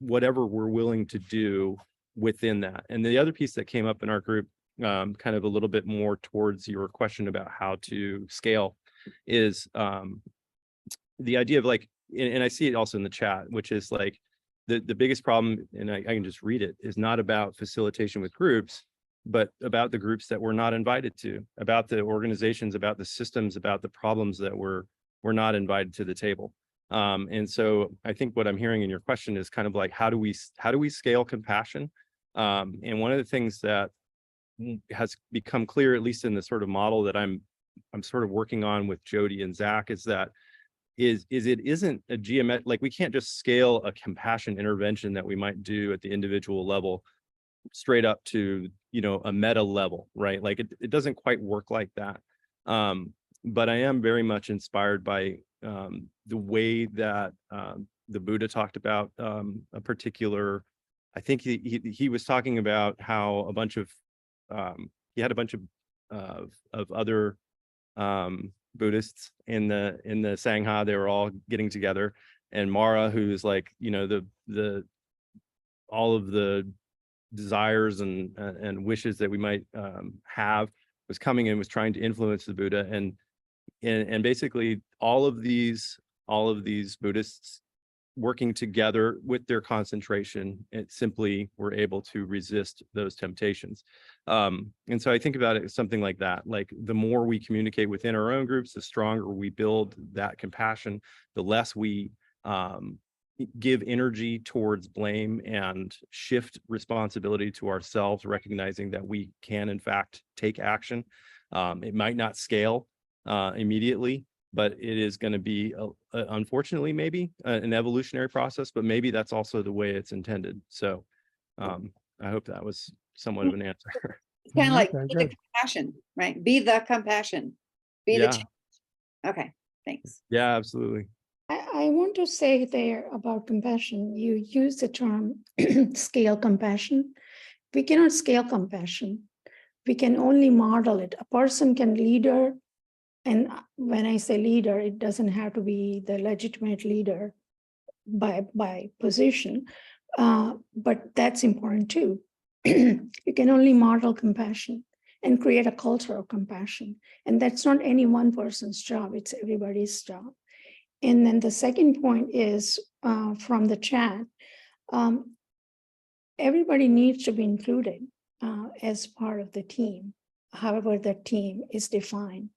whatever we're willing to do within that. And the other piece that came up in our group, kind of a little bit more towards your question about how to scale, is the idea of and I see it also in the chat, which is the biggest problem, and I can just read it, is not about facilitation with groups, but about the groups that we're not invited to, about the organizations, about the systems, about the problems that we're not invited to the table. And so I think what I'm hearing in your question is kind of how do we scale compassion? And one of the things that has become clear, at least in the sort of model that I'm sort of working on with Jody and Zach, is that it isn't a geometric, we can't just scale a compassion intervention that we might do at the individual level straight up to, a meta level, right? It doesn't quite work like that. But I am very much inspired by the way that the Buddha talked about a particular, I think he was talking about how he had a bunch of other Buddhists in the Sangha. They were all getting together, and Mara, who's the all of the desires and wishes that we might have, was coming in, was trying to influence the Buddha, and basically all of these Buddhists working together with their concentration, it simply were able to resist those temptations. And so I think about it as something like that. The more we communicate within our own groups, the stronger we build that compassion, the less we give energy towards blame and shift responsibility to ourselves, recognizing that we can in fact take action. It might not scale immediately, but it is going to be, unfortunately, maybe an evolutionary process, but maybe that's also the way it's intended. So I hope that was somewhat of an answer. Kind of like Okay, be the good. compassion, right? Be the compassion. Be the Yeah. change. Okay, thanks. Yeah, absolutely. I want to say there about compassion. You use the term scale compassion. We cannot scale compassion. We can only model it. A person can leader, and when I say leader, it doesn't have to be the legitimate leader by position, but that's important too. You can only model compassion and create a culture of compassion, and that's not any one person's job, it's everybody's job. And then the second point is from the chat, everybody needs to be included as part of the team, however the team is defined.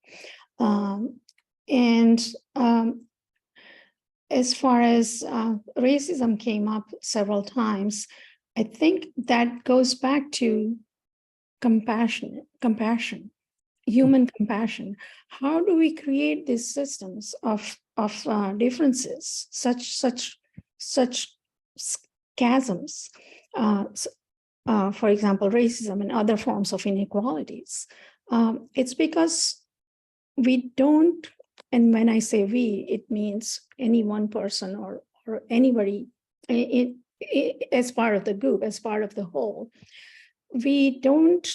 As far as racism came up several times, I think that goes back to compassion, human compassion. How do we create these systems of differences, such chasms? For example, racism and other forms of inequalities. It's because we don't, and when I say we, it means any one person or anybody as part of the group, as part of the whole. We don't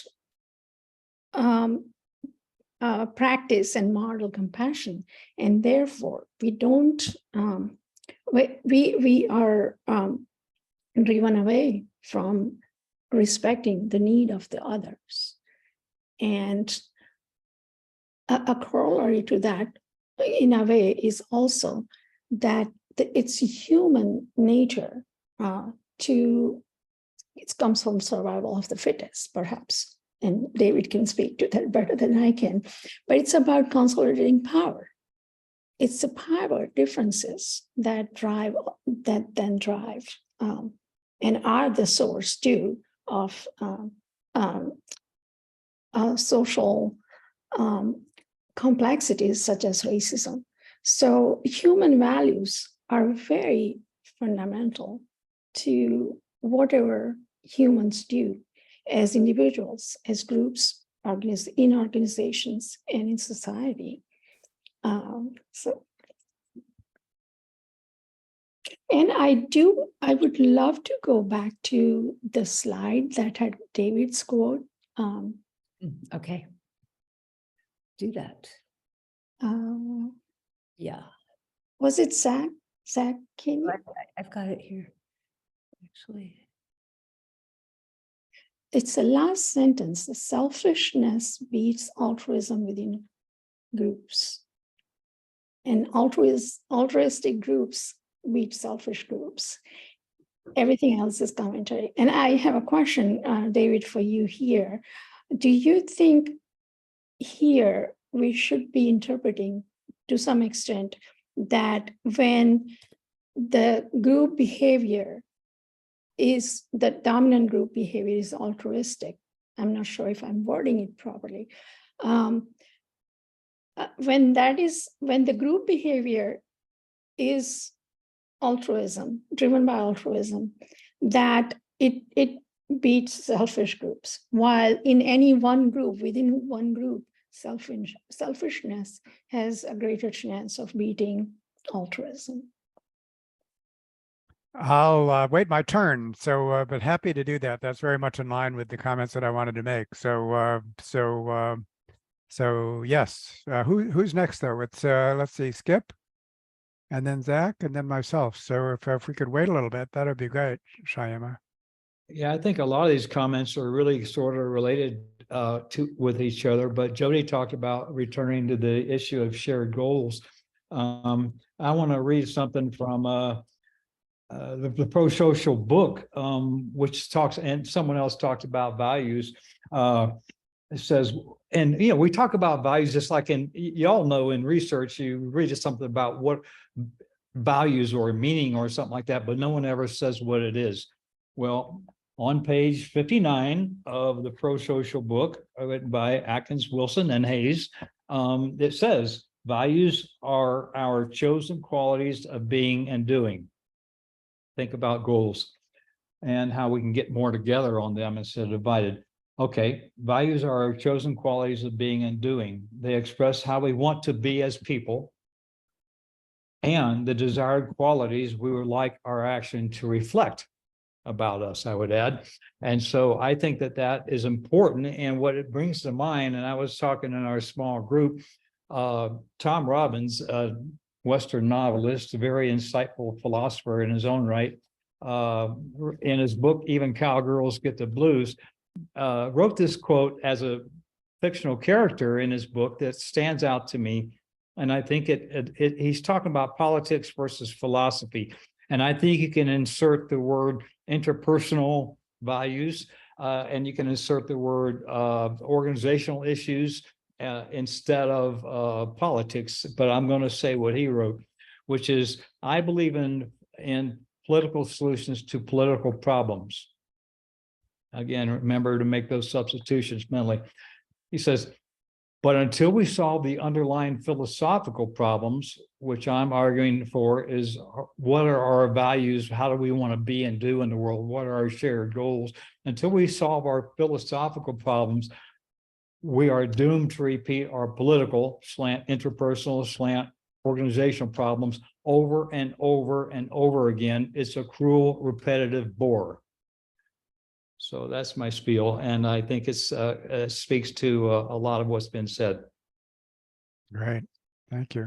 practice and model compassion, and therefore we don't. We are driven away from respecting the need of the others, and a corollary to that, in a way, is also that it's human nature it comes from survival of the fittest, perhaps, and David can speak to that better than I can, but it's about consolidating power. It's the power differences that then drive and are the source too of social complexities such as racism. So human values are very fundamental to whatever humans do as individuals, as groups, in organizations, and in society. And I would love to go back to the slide that had David's quote. Okay. Do that. Yeah. Was it Zach? Zach, can you? I've got it here, actually. It's the last sentence. The selfishness beats altruism within groups. And altruistic groups beat selfish groups. Everything else is commentary. And I have a question, David, for you here. Do you think here we should be interpreting to some extent that when the group behavior is, the dominant group behavior is altruistic, I'm not sure if I'm wording it properly, when the group behavior is altruism, driven by altruism, that it beats selfish groups, while in any one group, within one group, selfishness has a greater chance of beating altruism. I'll wait my turn. So, but happy to do that. That's very much in line with the comments that I wanted to make. So yes. Who's next though? It's let's see, Skip, and then Zach, and then myself. So if we could wait a little bit, that'd be great, Shyama. Yeah, I think a lot of these comments are really sort of related with each other, but Jody talked about returning to the issue of shared goals. I want to read something from the pro-social book, which talks, and someone else talked about values. It says, and we talk about values just like y'all know in research, you read something about what values or meaning or something like that, but no one ever says what it is. Well, on page 59 of the pro-social book written by Atkins, Wilson, and Hayes, it says, values are our chosen qualities of being and doing. Think about goals and how we can get more together on them instead of divided. Okay, values are our chosen qualities of being and doing. They express how we want to be as people and the desired qualities we would like our action to reflect about us, I would add. And so I think that that is important. And what it brings to mind, and I was talking in our small group, Tom Robbins, a Western novelist, a very insightful philosopher in his own right, in his book, Even Cowgirls Get the Blues, wrote this quote as a fictional character in his book that stands out to me. And I think he's talking about politics versus philosophy. And I think you can insert the word interpersonal values, and you can insert the word organizational issues instead of politics. But I'm going to say what he wrote, which is, I believe in political solutions to political problems. Again, remember to make those substitutions mentally. He says, but until we solve the underlying philosophical problems, which I'm arguing for, is what are our values? How do we want to be and do in the world? What are our shared goals? Until we solve our philosophical problems, we are doomed to repeat our political slant, interpersonal slant, organizational problems over and over and over again. It's a cruel, repetitive bore. So that's my spiel, and I think it speaks to a lot of what's been said. Great, thank you.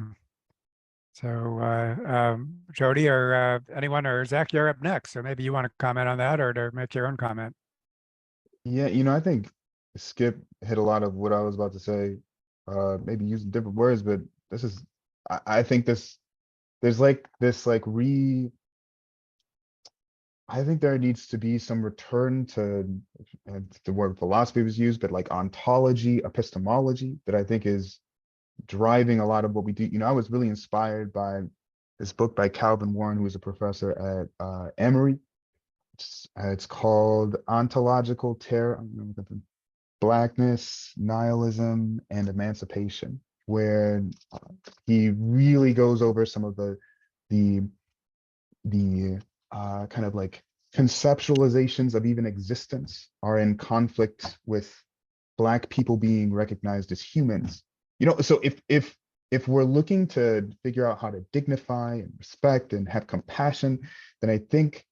So Jody or anyone, or Zach, you're up next. So maybe you want to comment on that or to make your own comment. Yeah, I think Skip hit a lot of what I was about to say, maybe using different words, but this is, I think there's I think there needs to be some return to, the word philosophy was used, but like ontology, epistemology, that I think is driving a lot of what we do. I was really inspired by this book by Calvin Warren, who was a professor at Emory. It's called Ontological Terror, Blackness, Nihilism, and Emancipation, where he really goes over some of the kind of like conceptualizations of even existence are in conflict with Black people being recognized as humans. So if we're looking to figure out how to dignify and respect and have compassion, then I think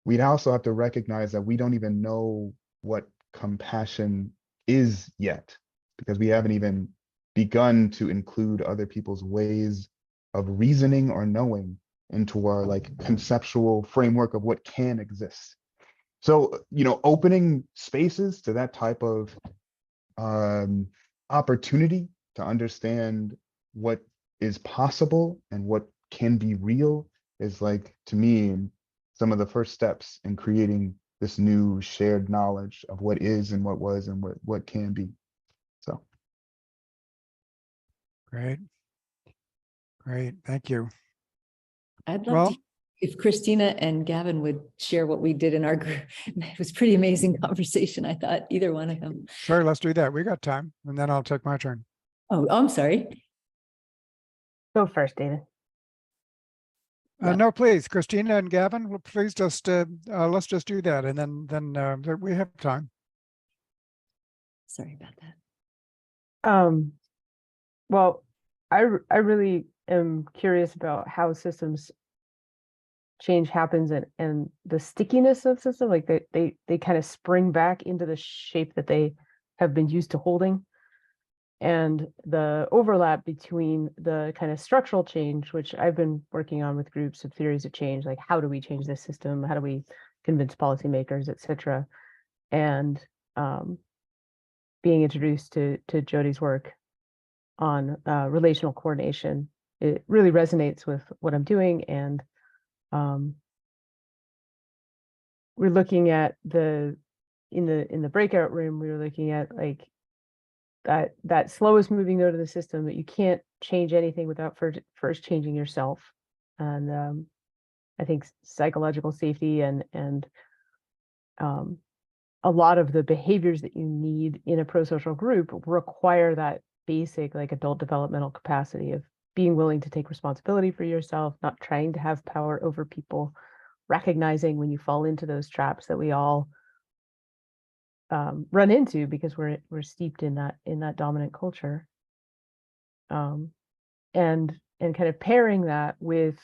we'd also have to recognize that we don't even know what compassion is yet, because we haven't even begun to include other people's ways of reasoning or knowing into our like conceptual framework of what can exist. So, opening spaces to that type of opportunity to understand what is possible and what can be real is, like, to me, some of the first steps in creating this new shared knowledge of what is and what was and what can be. So. Great. Thank you. I'd love to, if Christina and Gavin would share what we did in our group. It was pretty amazing conversation, I thought, either one of them. Sure, let's do that. We got time, and then I'll take my turn. Oh, I'm sorry. Go first, David. No, please, Christina and Gavin, please just let's just do that, and then we have time. Sorry about that. Well, I really am curious about how systems change happens and the stickiness of system, like they kind of spring back into the shape that they have been used to holding, and the overlap between the kind of structural change, which I've been working on with groups of theories of change, like how do we change this system, how do we convince policymakers, etc., and being introduced to Jody's work on relational coordination. It really resonates with what I'm doing, and we're looking at in the breakout room, we were looking at like that slowest moving node of the system, that you can't change anything without first changing yourself. And I think psychological safety and a lot of the behaviors that you need in a pro-social group require that basic like adult developmental capacity of being willing to take responsibility for yourself, not trying to have power over people, recognizing when you fall into those traps that we all run into because we're steeped in that dominant culture. And kind of pairing that with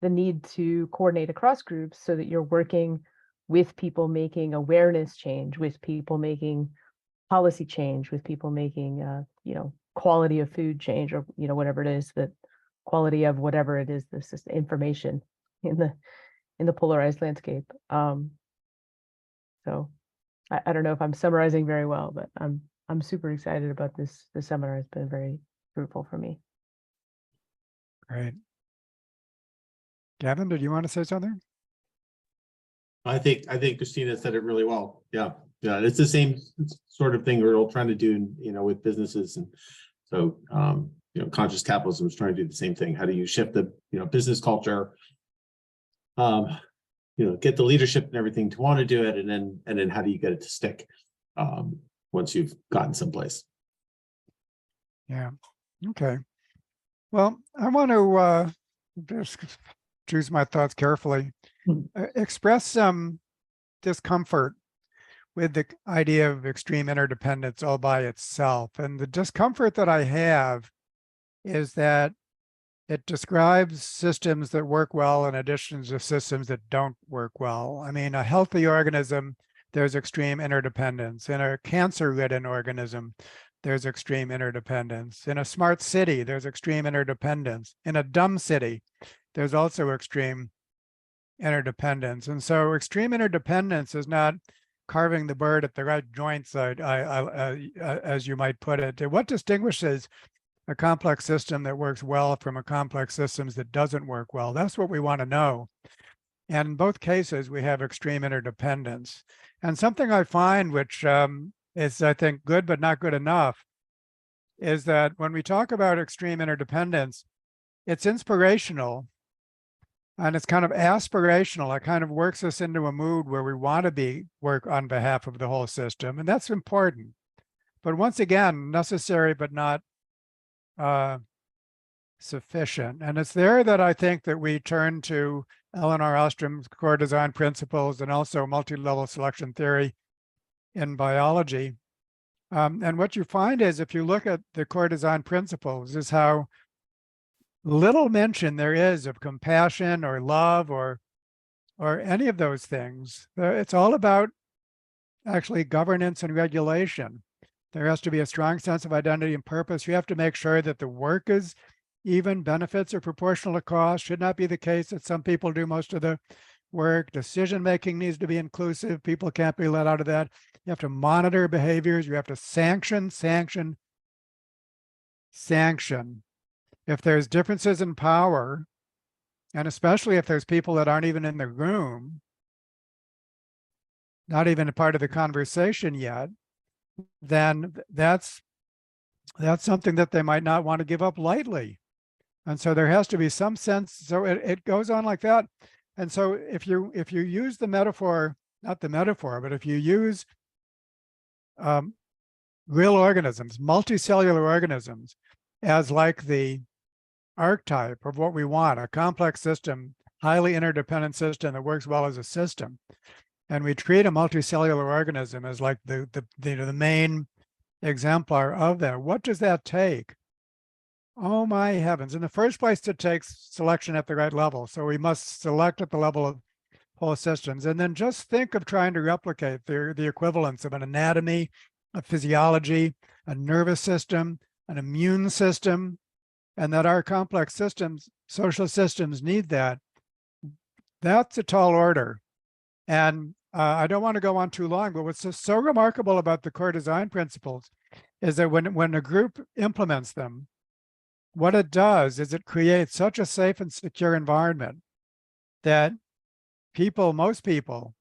the need to coordinate across groups so that you're working with people making awareness change, with people making policy change, with people making quality of food change, or whatever it is, that quality of whatever it is, this is information in the polarized landscape. So I don't know if I'm summarizing very well, but I'm super excited about this seminar. It's been very fruitful for me. Great. Gavin, did you want to say something? I think Christina said it really well. Yeah. It's the same sort of thing we're all trying to do, with businesses. And so, conscious capitalism is trying to do the same thing. How do you shift the, business culture, get the leadership and everything to want to do it. And then how do you get it to stick once you've gotten someplace? Yeah. Okay. Well, I want to just choose my thoughts carefully. Express some discomfort with the idea of extreme interdependence all by itself. And the discomfort that I have is that it describes systems that work well in addition to systems that don't work well. I mean, a healthy organism, there's extreme interdependence. In a cancer-ridden organism, there's extreme interdependence. In a smart city, there's extreme interdependence. In a dumb city, there's also extreme interdependence. And so extreme interdependence is not carving the bird at the right joints, as you might put it. What distinguishes a complex system that works well from a complex system that doesn't work well? That's what we want to know. And in both cases, we have extreme interdependence. And something I find, which is, I think, good but not good enough, is that when we talk about extreme interdependence, it's inspirational and it's kind of aspirational. It kind of works us into a mood where we want to work on behalf of the whole system. And that's important. But once again, necessary but not sufficient. And it's there that I think that we turn to Eleanor Ostrom's core design principles and also multi-level selection theory in biology. And what you find is, if you look at the core design principles, is how little mention there is of compassion or love or any of those things. It's all about actually governance and regulation. There has to be a strong sense of identity and purpose. You have to make sure that the work is even, benefits are proportional to cost. Should not be the case that some people do most of the work. Decision-making needs to be inclusive. People can't be let out of that. You have to monitor behaviors. You have to sanction. If there's differences in power, and especially if there's people that aren't even in the room, not even a part of the conversation yet, then that's something that they might not want to give up lightly. And so there has to be some sense. So it goes on like that. And so if you use the metaphor, not the metaphor, but if you use real organisms, multicellular organisms, as like the archetype of what we want, a complex system, highly interdependent system that works well as a system, and we treat a multicellular organism as like the main exemplar of that, what does that take? Oh my heavens. In the first place, it takes selection at the right level. So we must select at the level of whole systems. And then just think of trying to replicate the equivalence of an anatomy, a physiology, a nervous system, an immune system, and that our complex systems, social systems, need that. That's a tall order. And I don't want to go on too long, but what's so remarkable about the core design principles is that when a group implements them, what it does is it creates such a safe and secure environment that most people,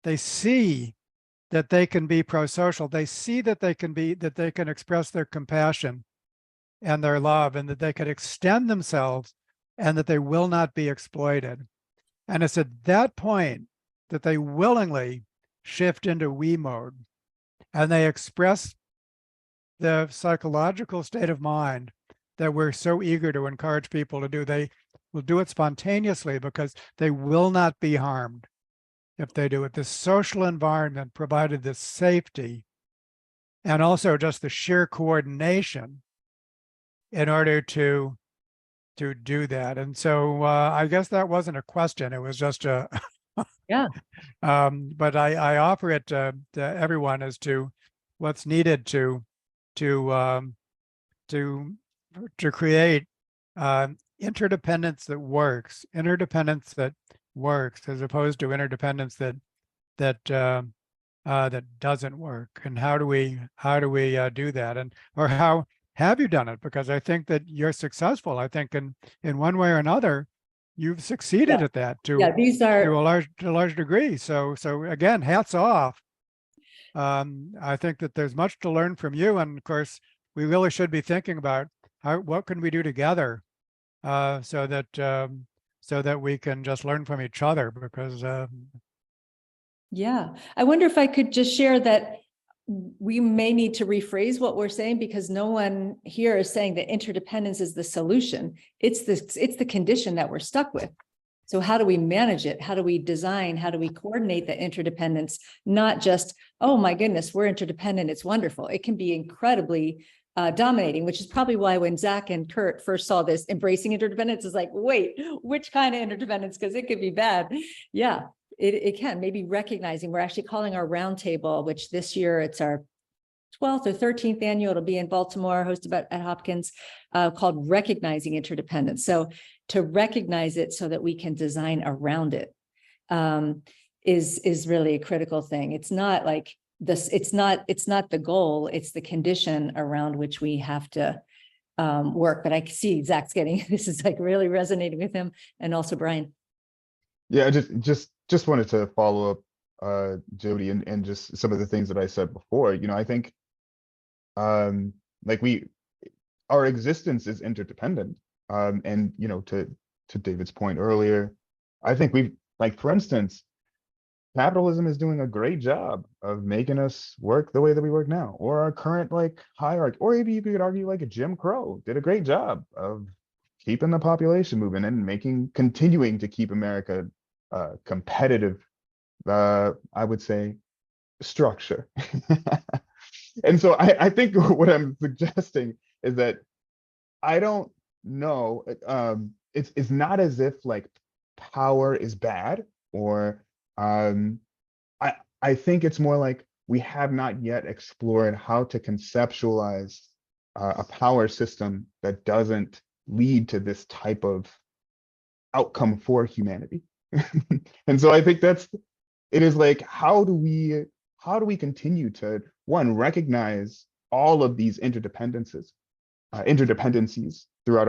they see that they can be pro-social. They see that they can express their compassion and their love, and that they can extend themselves, and that they will not be exploited. And it's at that point that they willingly shift into we mode, and they express the psychological state of mind that we're so eager to encourage people to do. They will do it spontaneously because they will not be harmed. if they do it. The social environment provided the safety and also just the sheer coordination in order to do that. And so I guess that wasn't a question. It was just a Yeah. but I offer it to everyone as to what's needed to create interdependence that works, as opposed to interdependence that doesn't work. And how do we do that? And or how have you done it? Because I think that you're successful. I think in one way or another, you've succeeded at that Yeah, these are to a large degree. So again, hats off. I think that there's much to learn from you, and of course, we really should be thinking about what can we do together, so that we can just learn from each other. Because yeah, I wonder if I could just share that we may need to rephrase what we're saying, because no one here is saying that interdependence is the solution. It's the condition that we're stuck with. So how do we manage it? How do we design? How do we coordinate the interdependence? Not just, oh my goodness, we're interdependent, it's wonderful. It can be incredibly dominating, which is probably why when Zach and Kurt first saw this embracing interdependence, is like, wait, which kind of interdependence? Because it could be bad. Yeah, it can. Maybe recognizing, we're actually calling our roundtable, which this year it's our 12th or 13th annual. It'll be in Baltimore, hosted at Hopkins, called Recognizing Interdependence. So to recognize it so that we can design around it is really a critical thing. It's not like this, it's not the goal, it's the condition around which we have to work. But I see Zach's getting, this is like really resonating with him, and also Brian. Yeah, just wanted to follow up, Jody, and just some of the things that I said before. I think like our existence is interdependent. And to David's point earlier, I think for instance, capitalism is doing a great job of making us work the way that we work now, or our current hierarchy, or maybe you could argue like a Jim Crow did a great job of keeping the population moving and continuing to keep America competitive, I would say, structure. And so I think what I'm suggesting is that I don't know, it's not as if power is bad, or I think it's more like we have not yet explored how to conceptualize a power system that doesn't lead to this type of outcome for humanity. And so I think it is like, how do we continue to, one, recognize all of these interdependencies throughout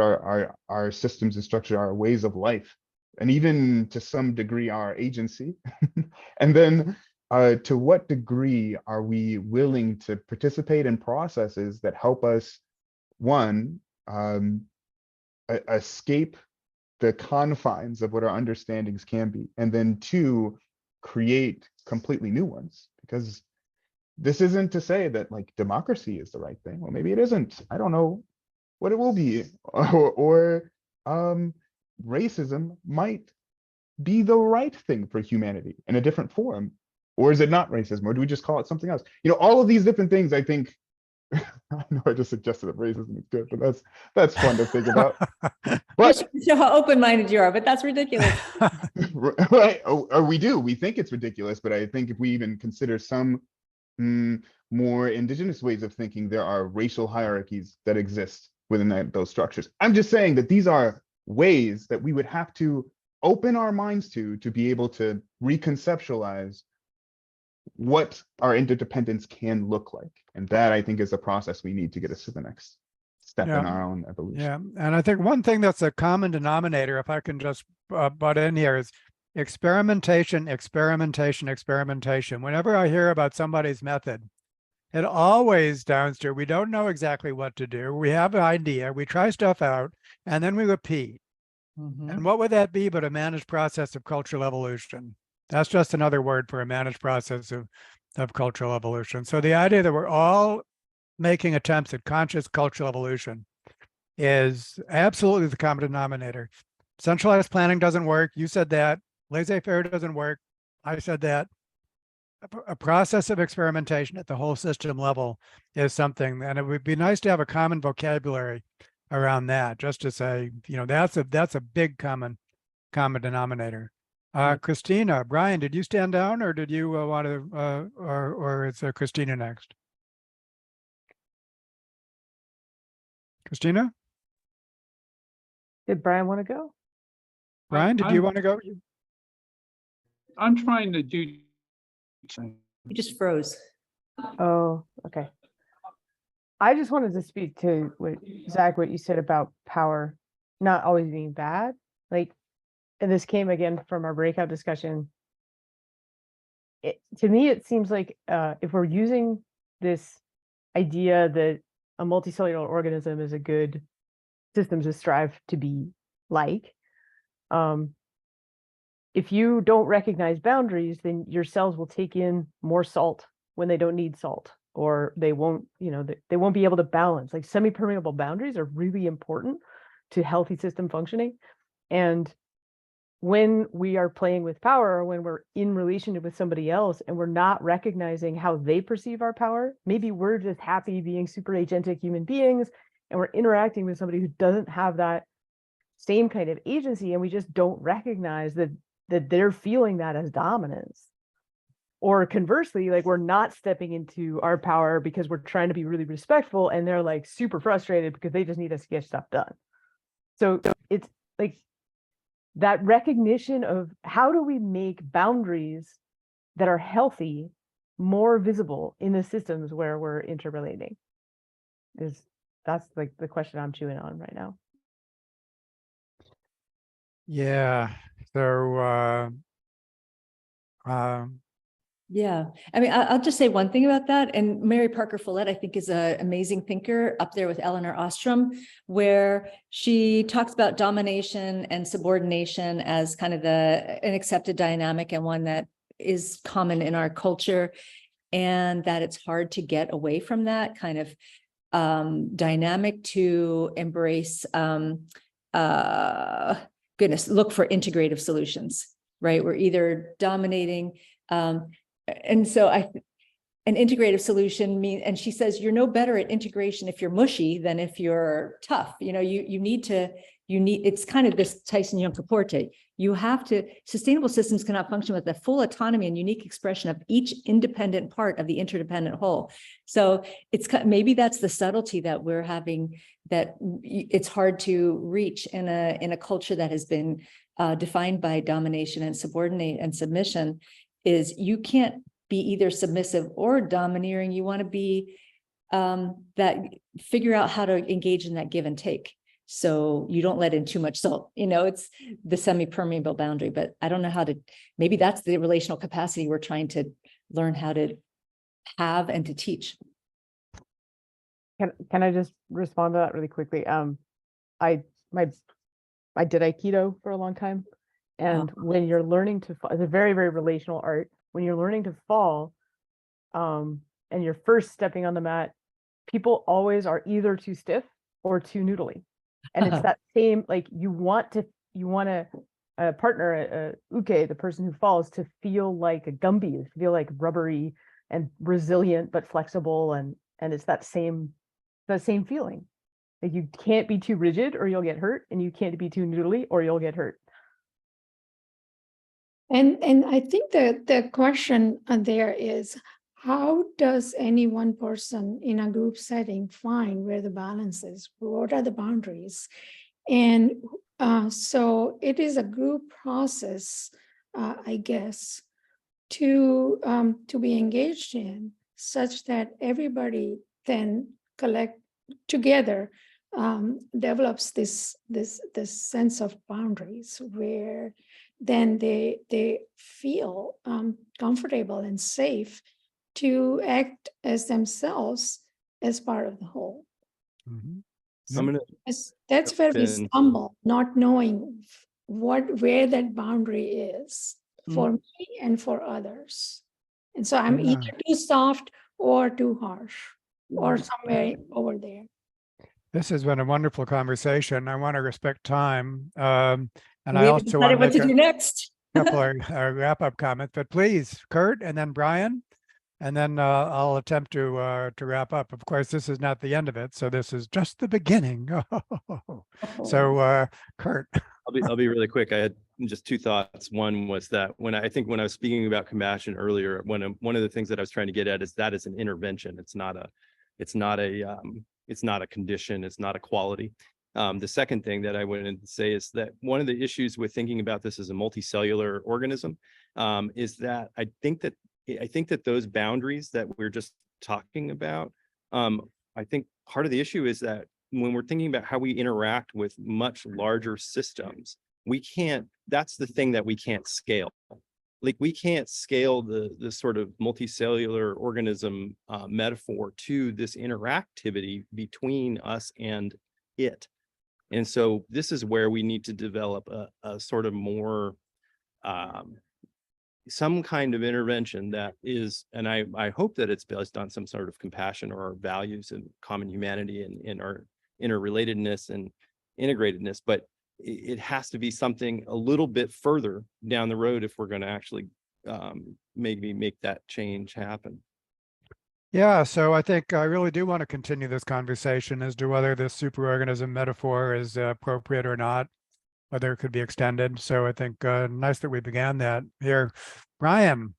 our systems and structure, our ways of life, and even to some degree our agency. And then to what degree are we willing to participate in processes that help us, one, escape the confines of what our understandings can be, and then two, create completely new ones. Because this isn't to say that democracy is the right thing, or maybe it isn't. I don't know what it will be, or racism might be the right thing for humanity in a different form, or is it not racism, or do we just call it something else? All of these different things. I think I know I just suggested that racism is good, but that's fun to think about. But show how open-minded you are, but that's ridiculous. Right? Or we think it's ridiculous, but I think if we even consider some more indigenous ways of thinking, there are racial hierarchies that exist within those structures. I'm just saying that these are ways that we would have to open our minds to be able to reconceptualize what our interdependence can look like. And that, I think, is a process we need to get us to the next step in our own evolution. Yeah, and I think one thing that's a common denominator, if I can just butt in here, is experimentation. Whenever I hear about somebody's method, it always sounds to, we don't know exactly what to do. We have an idea, we try stuff out, and then we repeat. And what would that be but a managed process of cultural evolution? That's just another word for a managed process of cultural evolution. So the idea that we're all making attempts at conscious cultural evolution is absolutely the common denominator. Centralized planning doesn't work. You said that. Laissez-faire doesn't work. I said that a process of experimentation at the whole system level is something, and it would be nice to have a common vocabulary around that, just to say, that's a big common denominator. Christina, Brian, did you stand down, or did you want to, or is Christina next? Christina? Did Brian want to go? Brian, did you want to go? I'm trying to do. You just froze. Oh, okay. I just wanted to speak to Zach, what you said about power not always being bad. Like, and this came again from our breakout discussion. To me, it seems like if we're using this idea that a multicellular organism is a good system to strive to be like, if you don't recognize boundaries, then your cells will take in more salt when they don't need salt, or they won't, they won't be able to balance. Like, semi-permeable boundaries are really important to healthy system functioning. And when we are playing with power, or when we're in relationship with somebody else and we're not recognizing how they perceive our power, maybe we're just happy being super agentic human beings and we're interacting with somebody who doesn't have that same kind of agency, and we just don't recognize that they're feeling that as dominance. Or conversely, like, we're not stepping into our power because we're trying to be really respectful, and they're like super frustrated because they just need us to get stuff done. So it's like that recognition of how do we make boundaries that are healthy more visible in the systems where we're interrelating. That's like the question I'm chewing on right now. Yeah. So, Yeah, I mean, I'll just say one thing about that. And Mary Parker Follett, I think, is an amazing thinker up there with Eleanor Ostrom, where she talks about domination and subordination as kind of an accepted dynamic, and one that is common in our culture, and that it's hard to get away from that kind of dynamic to embrace, look for integrative solutions, right? We're either dominating, and so an integrative solution means, and she says, you're no better at integration if you're mushy than if you're tough. It's kind of this Tyson Yunkaporte. Sustainable systems cannot function with the full autonomy and unique expression of each independent part of the interdependent whole. So maybe that's the subtlety that we're having, that it's hard to reach in a culture that has been defined by domination and submission. Is you can't be either submissive or domineering. You want to be figure out how to engage in that give and take, so you don't let in too much salt. It's the semi-permeable boundary, but I don't know maybe that's the relational capacity we're trying to learn how to have and to teach. Can I just respond to that really quickly? I did Aikido for a long time. And when you're learning to fall, it's a very, very relational art. When you're learning to fall, and you're first stepping on the mat, people always are either too stiff or too noodly. And it's that same, like, you want a partner, uke, the person who falls, to feel like a Gumby, to feel like rubbery and resilient, but flexible. And it's that same feeling. Like, you can't be too rigid or you'll get hurt, and you can't be too noodly or you'll get hurt. And I think that the question there is, how does any one person in a group setting find where the balance is? What are the boundaries? And so it is a group process, I guess, to be engaged in, such that everybody then collect together, develops this sense of boundaries, where then they feel comfortable and safe to act as themselves as part of the whole. Mm-hmm. That's where we stumble, not knowing where that boundary is for me and for others. And so I'm either too soft or too harsh, or somewhere over there. This has been a wonderful conversation. I want to respect time. And I also want to what to do next. couple of wrap-up comments, but please, Kurt, and then Brian, and then I'll attempt to wrap up. Of course, this is not the end of it, so this is just the beginning. So, Kurt. I'll be really quick. I had just two thoughts. One was that when I was speaking about compassion earlier, one of the things that I was trying to get at is that is an intervention. It's not a condition. It's not a quality. The second thing that I wanted to say is that one of the issues with thinking about this as a multicellular organism is that I think that those boundaries that we're just talking about, I think part of the issue is that when we're thinking about how we interact with much larger systems, that's the thing that we can't scale. Like we can't scale the sort of multicellular organism metaphor to this interactivity between us and it. And so this is where we need to develop a sort of more some kind of intervention that is, and I hope that it's based on some sort of compassion or our values and common humanity and our interrelatedness and integratedness, but it has to be something a little bit further down the road if we're going to actually maybe make that change happen. Yeah, so I think I really do want to continue this conversation as to whether this superorganism metaphor is appropriate or not, whether it could be extended. So I think nice that we began that here. Brian,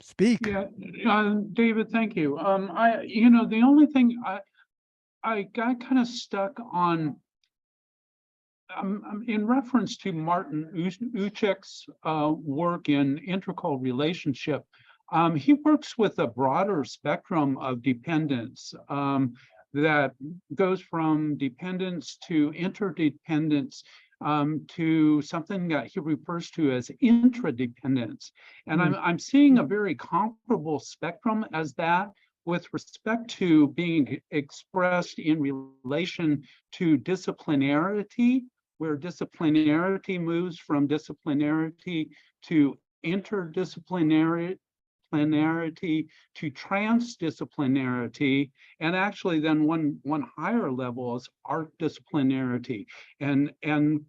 speak. Yeah, David, thank you. The only thing I got kind of stuck on in reference to Martin Uchek's work in integral relationship. He works with a broader spectrum of dependence that goes from dependence to interdependence to something that he refers to as intradependence. And I'm seeing a very comparable spectrum as that with respect to being expressed in relation to disciplinarity, where disciplinarity moves from disciplinarity to interdisciplinarity to transdisciplinarity, and actually then one higher level is art disciplinarity. And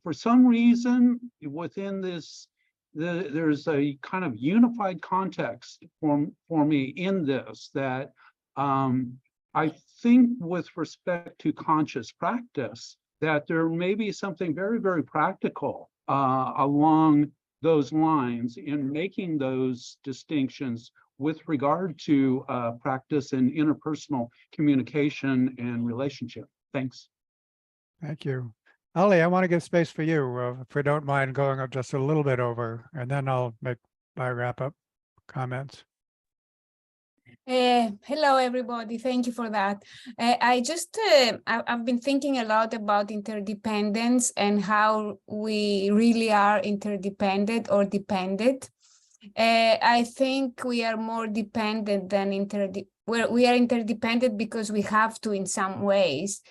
for some reason within this, there's a kind of unified context for me in this that I think with respect to conscious practice, that there may be something very, very practical along those lines in making those distinctions with regard to practice and interpersonal communication and relationship. Thanks. Thank you. Ali, I want to give space for you, if we don't mind going up just a little bit over, and then I'll make my wrap-up comments. Hello, everybody. Thank you for that. I've been thinking a lot about interdependence and how we really are interdependent or dependent. I think we are more dependent than we are interdependent because we have to in some ways.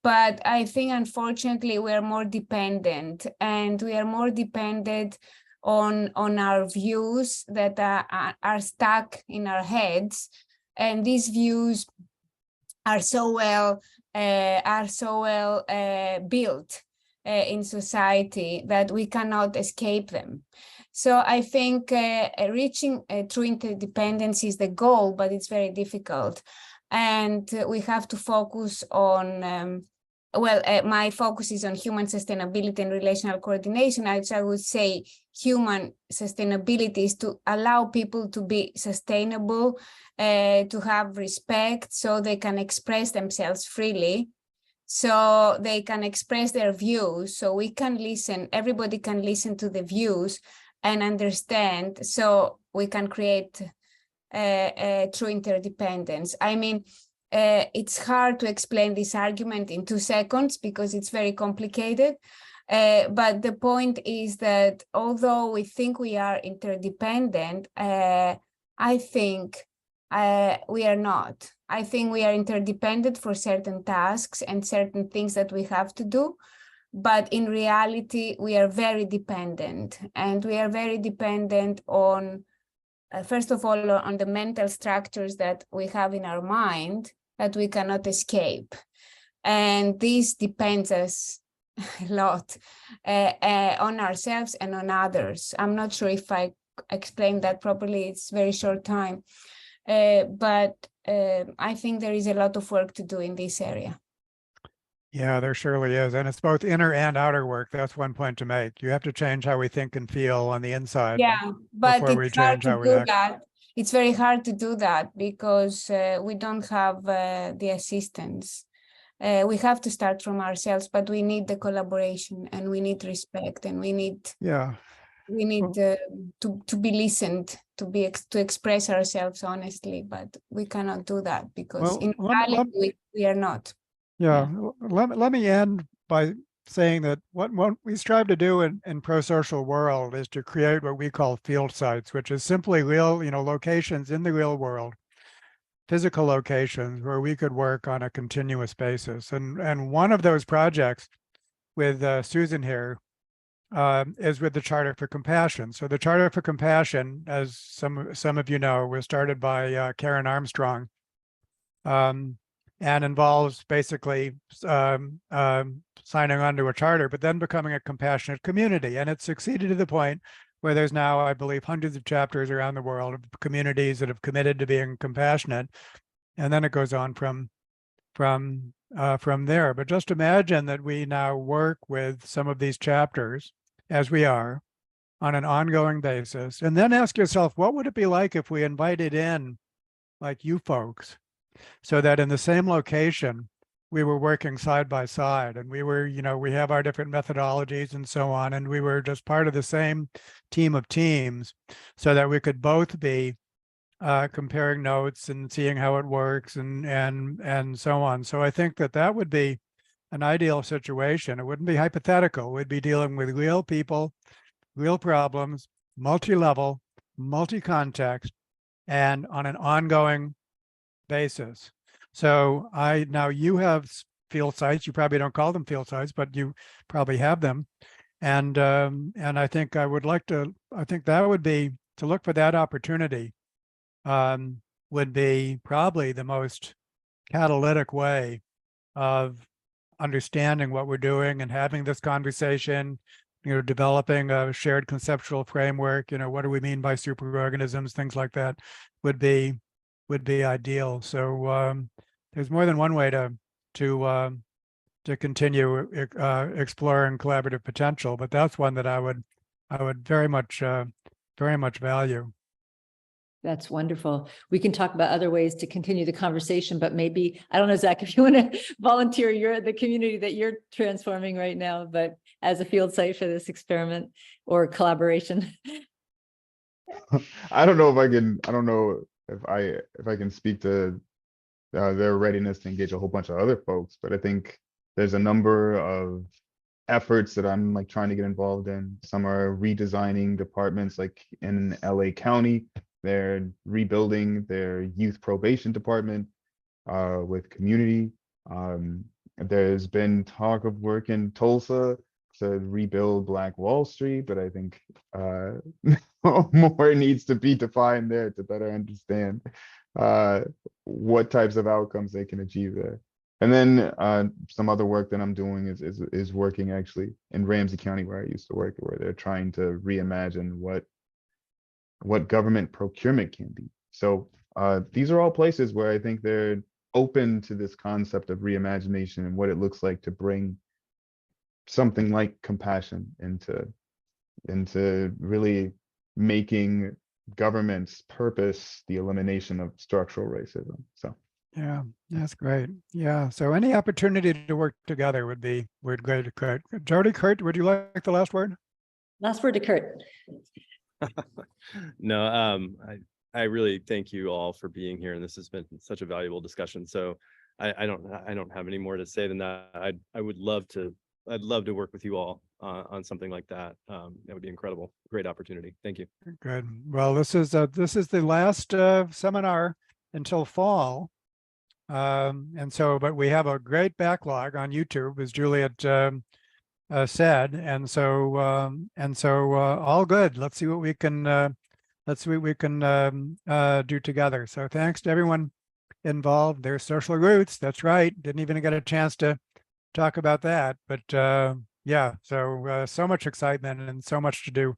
But I think, unfortunately, we are more dependent, and we are more dependent on our views that are stuck in our heads, and these views are so well built in society that we cannot escape them. So I think reaching true interdependence is the goal, but it's very difficult, and we have to focus on. My focus is on human sustainability and relational coordination. I would say human sustainability is to allow people to be sustainable, to have respect, so they can express themselves freely, so they can express their views, so we can listen, everybody can listen to the views and understand, so we can create true interdependence. I mean, it's hard to explain this argument in 2 seconds because it's very complicated. But the point is that although we think we are interdependent, I think we are not. I think we are interdependent for certain tasks and certain things that we have to do. But in reality, we are very dependent, and we are very dependent on, first of all, on the mental structures that we have in our mind that we cannot escape. And this depends us a lot on ourselves and on others. I'm not sure if I explained that properly. It's very short time, but I think there is a lot of work to do in this area. Yeah, there surely is. And it's both inner and outer work. That's one point to make. You have to change how we think and feel on the inside. Yeah, but before we it's hard change to how we do act. that. It's very hard to do that because we don't have the assistance. We have to start from ourselves, but we need the collaboration and we need respect and we need Yeah. to be listened, to express ourselves honestly, but we cannot do that because Well, in let- reality we are not. Yeah, let me end by saying that what we strive to do in pro-social world is to create what we call field sites, which is simply real, locations in the real world, physical locations where we could work on a continuous basis. And one of those projects with Susan here is with the Charter for Compassion. So the Charter for Compassion, as some of you know, was started by Karen Armstrong. And involves basically signing on to a charter, but then becoming a compassionate community. And it's succeeded to the point where there's now, I believe, hundreds of chapters around the world of communities that have committed to being compassionate. And then it goes on from there. But just imagine that we now work with some of these chapters, as we are, on an ongoing basis. And then ask yourself, what would it be like if we invited in, like you folks, so that in the same location, we were working side by side and we were, we have our different methodologies and so on, and we were just part of the same team of teams so that we could both be comparing notes and seeing how it works and so on. So I think that would be an ideal situation. It wouldn't be hypothetical. We'd be dealing with real people, real problems, multi-level, multi-context, and on an ongoing basis. So now you have field sites. You probably don't call them field sites, but you probably have them. And I think that would be, to look for that opportunity would be probably the most catalytic way of understanding what we're doing and having this conversation, developing a shared conceptual framework, what do we mean by superorganisms, things like that would be ideal. So there's more than one way to continue exploring collaborative potential, but that's one that I would very much value. That's wonderful. We can talk about other ways to continue the conversation, but maybe, I don't know, Zach, if you want to volunteer the community that you're transforming right now, but as a field site for this experiment or collaboration. I don't know if I can speak to their readiness to engage a whole bunch of other folks, but I think there's a number of efforts that I'm like trying to get involved in. Some are redesigning departments, like in LA County, they're rebuilding their youth probation department with community. There's been talk of work in Tulsa to rebuild Black Wall Street, but I think more needs to be defined there to better understand what types of outcomes they can achieve there. And then some other work that I'm doing is working actually in Ramsey County, where I used to work, where they're trying to reimagine what government procurement can be. So these are all places where I think they're open to this concept of reimagination and what it looks like to bring something like compassion into really making government's purpose the elimination of structural racism. So yeah, that's great. Yeah, so any opportunity to work together would great. Jody, Kurt, would you like the last word? Last word to Kurt. No, I really thank you all for being here, and this has been such a valuable discussion. So I don't have any more to say than that. I'd love to work with you all on something like that. That would be incredible. Great opportunity. Thank you. Good. Well, this is the last seminar until fall. But we have a great backlog on YouTube, as Juliet said, and so all good. Let's see what we can do together. So thanks to everyone involved. Their social roots. That's right. Didn't even get a chance to talk about that. But yeah, so much excitement and so much to do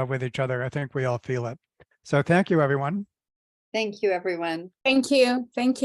with each other. I think we all feel it. So thank you, everyone. Thank you, everyone. Thank you. Thank you.